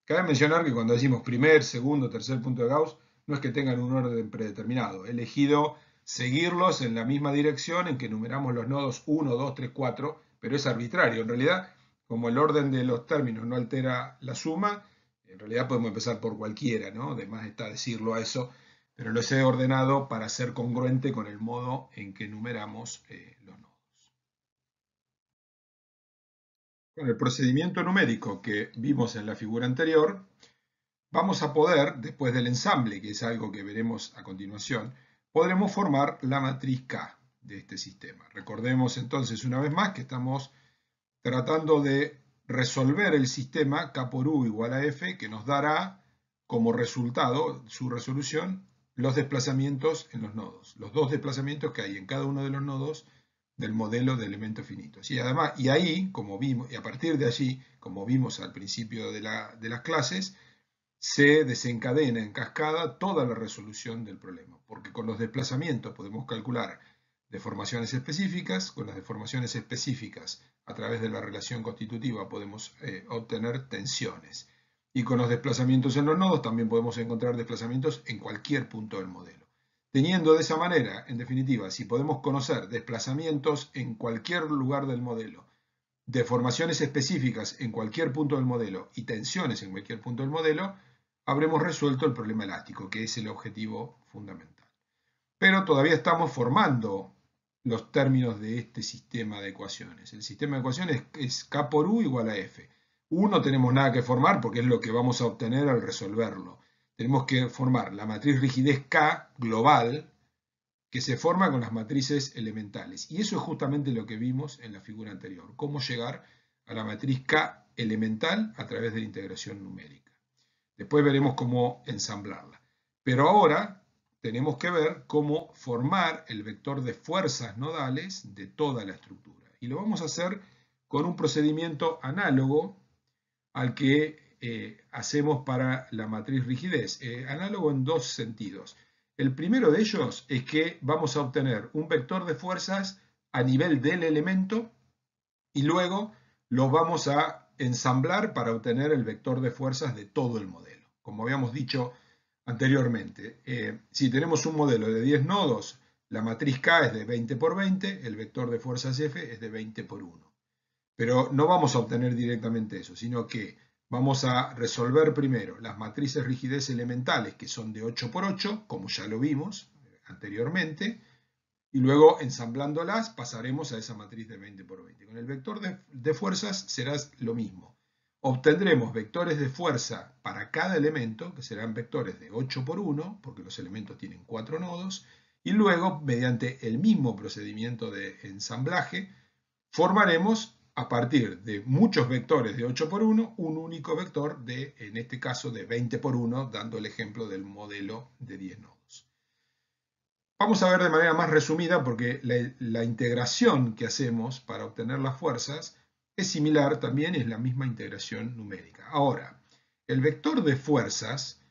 Cabe mencionar que cuando decimos primer, segundo, tercer punto de Gauss, no es que tengan un orden predeterminado. He elegido seguirlos en la misma dirección en que numeramos los nodos 1, 2, 3, 4, pero es arbitrario. En realidad, como el orden de los términos no altera la suma, en realidad podemos empezar por cualquiera, ¿no? Además está decirlo a eso, pero los he ordenado para ser congruente con el modo en que numeramos los nodos. Con el procedimiento numérico que vimos en la figura anterior, vamos a poder, después del ensamble, que es algo que veremos a continuación, podremos formar la matriz K de este sistema. Recordemos entonces una vez más que estamos tratando de resolver el sistema K por U igual a F, que nos dará como resultado, su resolución, los desplazamientos en los nodos. Los 2 desplazamientos que hay en cada uno de los nodos del modelo de elementos finitos. Y además, y ahí, como vimos, y a partir de allí, como vimos al principio de las clases, se desencadena en cascada toda la resolución del problema, porque con los desplazamientos podemos calcular deformaciones específicas, con las deformaciones específicas a través de la relación constitutiva podemos obtener tensiones, y con los desplazamientos en los nodos también podemos encontrar desplazamientos en cualquier punto del modelo. Teniendo de esa manera, en definitiva, si podemos conocer desplazamientos en cualquier lugar del modelo, deformaciones específicas en cualquier punto del modelo y tensiones en cualquier punto del modelo, habremos resuelto el problema elástico, que es el objetivo fundamental. Pero todavía estamos formando los términos de este sistema de ecuaciones. El sistema de ecuaciones es K por U igual a F. U no tenemos nada que formar porque es lo que vamos a obtener al resolverlo. Tenemos que formar la matriz rigidez K global, que se forma con las matrices elementales. Y eso es justamente lo que vimos en la figura anterior, cómo llegar a la matriz K elemental a través de la integración numérica. Después veremos cómo ensamblarla. Pero ahora tenemos que ver cómo formar el vector de fuerzas nodales de toda la estructura. Y lo vamos a hacer con un procedimiento análogo al que hacemos para la matriz rigidez. Análogo en 2 sentidos. El primero de ellos es que vamos a obtener un vector de fuerzas a nivel del elemento y luego lo vamos a ensamblar para obtener el vector de fuerzas de todo el modelo. Como habíamos dicho anteriormente, si tenemos un modelo de 10 nodos, la matriz K es de 20 por 20, el vector de fuerzas F es de 20 por 1. Pero no vamos a obtener directamente eso, sino que vamos a resolver primero las matrices rigidez elementales, que son de 8 por 8, como ya lo vimos anteriormente, y luego ensamblándolas pasaremos a esa matriz de 20 por 20. Con el vector de fuerzas será lo mismo. Obtendremos vectores de fuerza para cada elemento, que serán vectores de 8 por 1, porque los elementos tienen 4 nodos, y luego, mediante el mismo procedimiento de ensamblaje, formaremos a partir de muchos vectores de 8 por 1, un único vector de, en este caso, de 20 por 1, dando el ejemplo del modelo de 10 nodos. Vamos a ver de manera más resumida porque la integración que hacemos para obtener las fuerzas es similar, también es la misma integración numérica. Ahora, el vector de fuerzas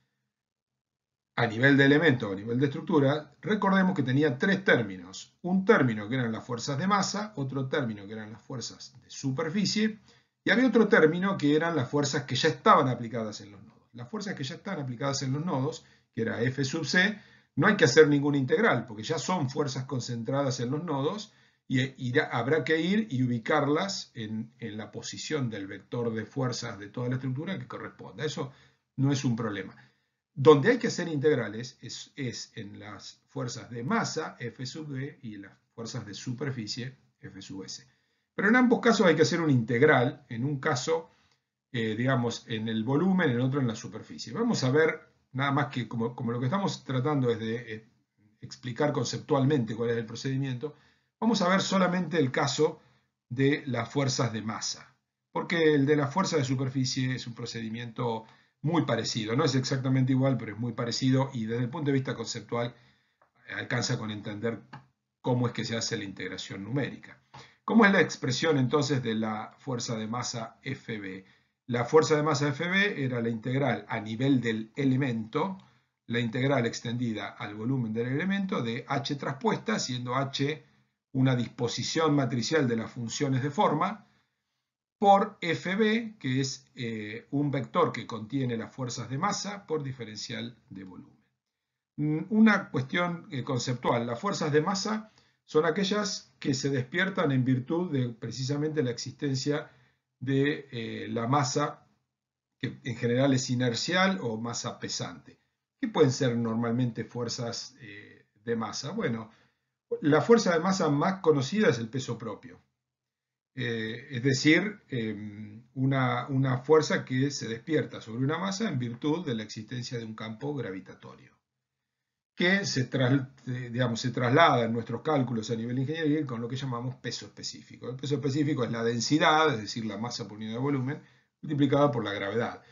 a nivel de elemento o a nivel de estructura, recordemos que tenía tres términos. Un término que eran las fuerzas de masa, otro término que eran las fuerzas de superficie, y había otro término que eran las fuerzas que ya estaban aplicadas en los nodos. Las fuerzas que ya están aplicadas en los nodos, que era F sub C, no hay que hacer ninguna integral, porque ya son fuerzas concentradas en los nodos, y habrá que ir y ubicarlas en la posición del vector de fuerzas de toda la estructura que corresponda. Eso no es un problema. Donde hay que hacer integrales es en las fuerzas de masa, F sub B, y las fuerzas de superficie, F sub S. Pero en ambos casos hay que hacer una integral, en un caso, digamos, en el volumen, en otro en la superficie. Vamos a ver, nada más que como lo que estamos tratando es de explicar conceptualmente cuál es el procedimiento, vamos a ver solamente el caso de las fuerzas de masa, porque el de la fuerza de superficie es un procedimiento muy parecido, no es exactamente igual, pero es muy parecido y desde el punto de vista conceptual alcanza con entender cómo es que se hace la integración numérica. ¿Cómo es la expresión entonces de la fuerza de masa FB? La fuerza de masa FB era la integral a nivel del elemento, la integral extendida al volumen del elemento de h traspuesta, siendo h una disposición matricial de las funciones de forma, por FB, que es un vector que contiene las fuerzas de masa por diferencial de volumen. Una cuestión conceptual, las fuerzas de masa son aquellas que se despiertan en virtud de precisamente la existencia de la masa, que en general es inercial o masa pesante. ¿Qué pueden ser normalmente fuerzas de masa? Bueno, la fuerza de masa más conocida es el peso propio. Es decir, una fuerza que se despierta sobre una masa en virtud de la existencia de un campo gravitatorio, que se traslada en nuestros cálculos a nivel ingenieril con lo que llamamos peso específico. El peso específico es la densidad, es decir, la masa por unidad de volumen, multiplicada por la gravedad.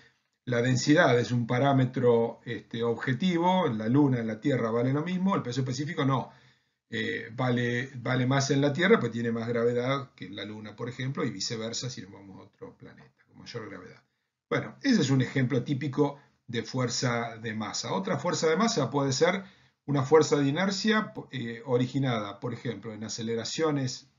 La densidad es un parámetro objetivo, en la Luna, en la Tierra vale lo mismo, el peso específico no. Vale más en la Tierra, pues tiene más gravedad que en la Luna, por ejemplo, y viceversa si nos vamos a otro planeta con mayor gravedad. Bueno, ese es un ejemplo típico de fuerza de masa. Otra fuerza de masa puede ser una fuerza de inercia originada, por ejemplo, en aceleraciones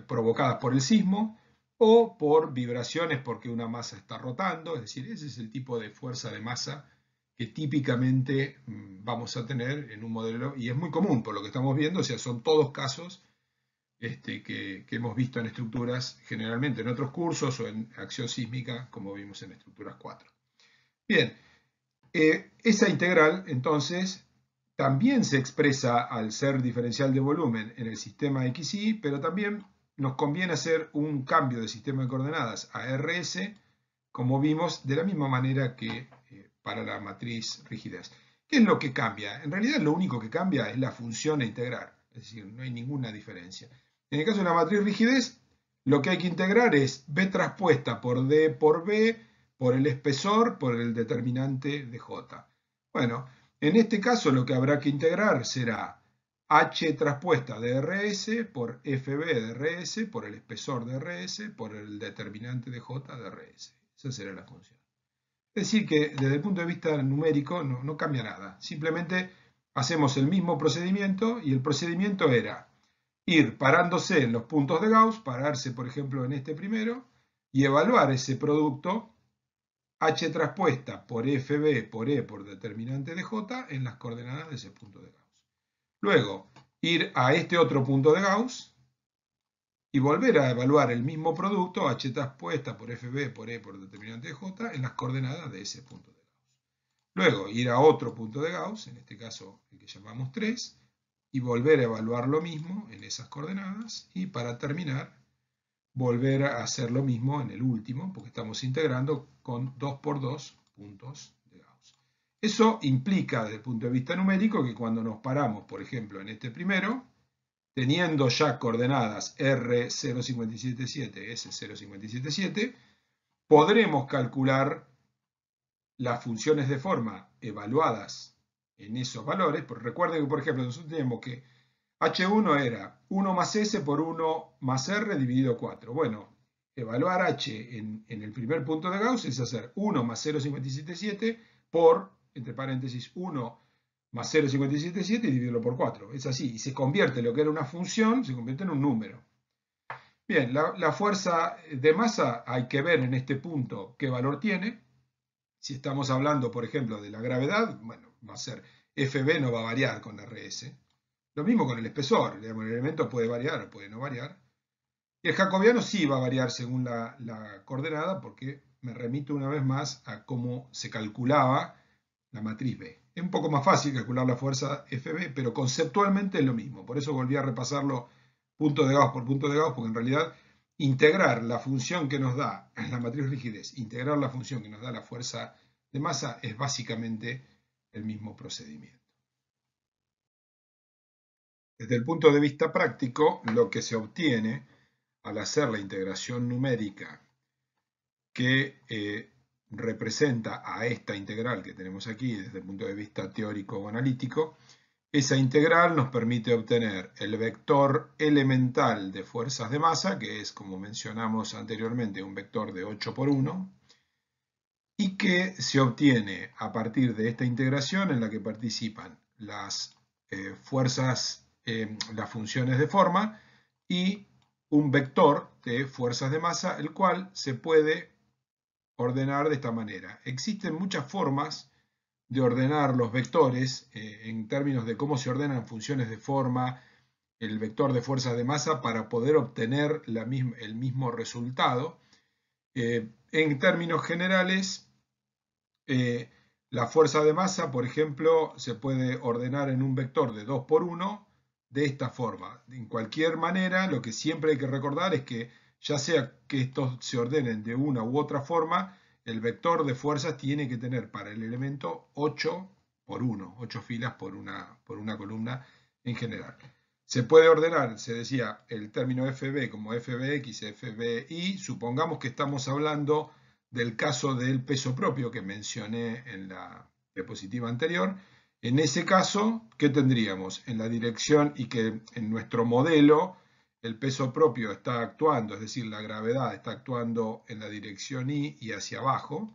provocadas por el sismo o por vibraciones porque una masa está rotando, es decir, ese es el tipo de fuerza de masa que típicamente vamos a tener en un modelo, y es muy común por lo que estamos viendo, o sea, son todos casos que hemos visto en estructuras, generalmente en otros cursos o en acción sísmica, como vimos en estructuras 4. Bien, esa integral, entonces, también se expresa al ser diferencial de volumen en el sistema XY, pero también nos conviene hacer un cambio de sistema de coordenadas a RS, como vimos, de la misma manera que para la matriz rigidez. ¿Qué es lo que cambia? En realidad lo único que cambia es la función a integrar, es decir, no hay ninguna diferencia. En el caso de la matriz rigidez, lo que hay que integrar es B traspuesta por D por B, por el espesor, por el determinante de J. Bueno, en este caso lo que habrá que integrar será H traspuesta de RS por FB de RS, por el espesor de RS, por el determinante de J de RS. Esa será la función. Es decir que desde el punto de vista numérico no cambia nada. Simplemente hacemos el mismo procedimiento y el procedimiento era ir parándose en los puntos de Gauss, pararse por ejemplo en este primero y evaluar ese producto H traspuesta por FB por E por determinante de J en las coordenadas de ese punto de Gauss. Luego ir a este otro punto de Gauss y volver a evaluar el mismo producto, H traspuesta por FB por E por determinante de J, en las coordenadas de ese punto de Gauss. Luego ir a otro punto de Gauss, en este caso el que llamamos 3, y volver a evaluar lo mismo en esas coordenadas, y para terminar, volver a hacer lo mismo en el último, porque estamos integrando con 2 por 2 puntos de Gauss. Eso implica, desde el punto de vista numérico, que cuando nos paramos, por ejemplo, en este primero, teniendo ya coordenadas R0577, S0577, podremos calcular las funciones de forma evaluadas en esos valores. Porque recuerden que, por ejemplo, nosotros tenemos que H1 era 1 más S por 1 más R dividido 4. Bueno, evaluar H en el primer punto de Gauss es hacer 1 más 0,577 por entre paréntesis, 1 más 0,577 y dividirlo por 4. Es así, y se convierte lo que era una función, se convierte en un número. Bien, la fuerza de masa hay que ver en este punto qué valor tiene. Si estamos hablando, por ejemplo, de la gravedad, bueno, va a ser Fb no va a variar con Rs. Lo mismo con el espesor, digamos, el elemento puede variar o puede no variar. Y el jacobiano sí va a variar según la coordenada, porque me remito una vez más a cómo se calculaba la matriz B. Es un poco más fácil calcular la fuerza Fb, pero conceptualmente es lo mismo. Por eso volví a repasarlo punto de Gauss por punto de Gauss, porque en realidad integrar la función que nos da la matriz rigidez, integrar la función que nos da la fuerza de masa es básicamente el mismo procedimiento. Desde el punto de vista práctico, lo que se obtiene al hacer la integración numérica que representa a esta integral que tenemos aquí desde el punto de vista teórico o analítico, esa integral nos permite obtener el vector elemental de fuerzas de masa, que es, como mencionamos anteriormente, un vector de 8 por 1, y que se obtiene a partir de esta integración en la que participan las fuerzas, las funciones de forma y un vector de fuerzas de masa, el cual se puede ordenar de esta manera. Existen muchas formas de ordenar los vectores en términos de cómo se ordenan funciones de forma, el vector de fuerza de masa para poder obtener el mismo resultado. En términos generales, la fuerza de masa, por ejemplo, se puede ordenar en un vector de 2 por 1 de esta forma. En cualquier manera, lo que siempre hay que recordar es que ya sea que estos se ordenen de una u otra forma, el vector de fuerzas tiene que tener para el elemento 8 por 1, 8 filas por una columna en general. Se puede ordenar, se decía, el término FB como FBX, FBY. Supongamos que estamos hablando del caso del peso propio que mencioné en la diapositiva anterior. En ese caso, ¿qué tendríamos? En la dirección y que en nuestro modelo el peso propio está actuando, es decir, la gravedad está actuando en la dirección Y y hacia abajo,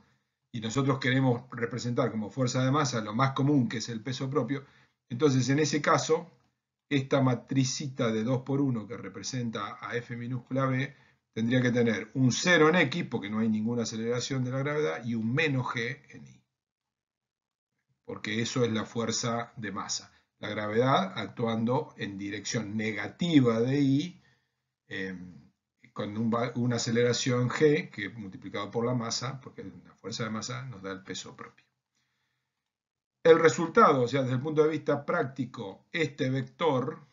y nosotros queremos representar como fuerza de masa lo más común, que es el peso propio. Entonces, en ese caso, esta matricita de 2 por 1 que representa a F minúscula B tendría que tener un 0 en X, porque no hay ninguna aceleración de la gravedad, y un menos G en Y, porque eso es la fuerza de masa. La gravedad actuando en dirección negativa de Y, con una aceleración G, que multiplicado por la masa, porque la fuerza de masa nos da el peso propio. El resultado, o sea, desde el punto de vista práctico, este vector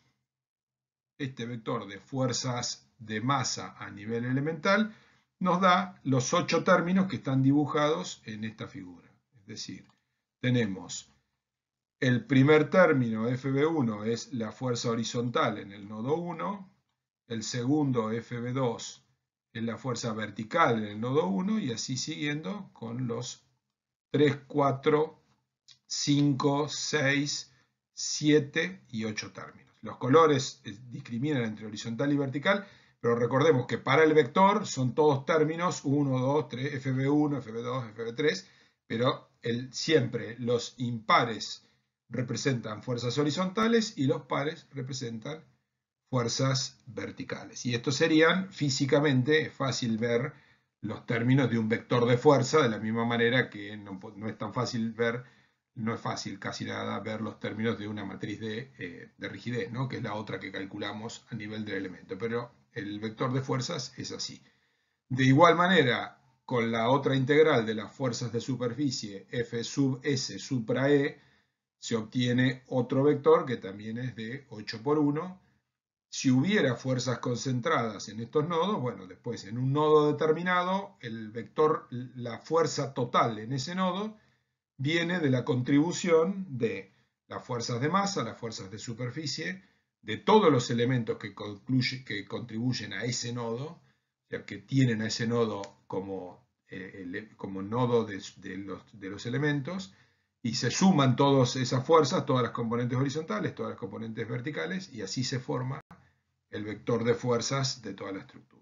de fuerzas de masa a nivel elemental nos da los 8 términos que están dibujados en esta figura. Es decir, tenemos el primer término, FB1, es la fuerza horizontal en el nodo 1, el segundo, FB2, es la fuerza vertical en el nodo 1, y así siguiendo con los 3, 4, 5, 6, 7 y 8 términos. Los colores discriminan entre horizontal y vertical, pero recordemos que para el vector son todos términos 1, 2, 3, FB1, FB2, FB3, pero siempre los impares representan fuerzas horizontales y los pares representan fuerzas verticales. Y estos serían, físicamente, es fácil ver los términos de un vector de fuerza, de la misma manera que no es tan fácil ver, no es fácil casi nada ver los términos de una matriz de rigidez, ¿no? Que es la otra que calculamos a nivel del elemento. Pero el vector de fuerzas es así. De igual manera, con la otra integral de las fuerzas de superficie, F sub S supra E, se obtiene otro vector que también es de 8 por 1. Si hubiera fuerzas concentradas en estos nodos, bueno, después en un nodo determinado, el vector, la fuerza total en ese nodo, viene de la contribución de las fuerzas de masa, las fuerzas de superficie, de todos los elementos que contribuyen a ese nodo, o sea, que tienen a ese nodo como nodo de los elementos, y se suman todas esas fuerzas, todas las componentes horizontales, todas las componentes verticales, y así se forma el vector de fuerzas de toda la estructura.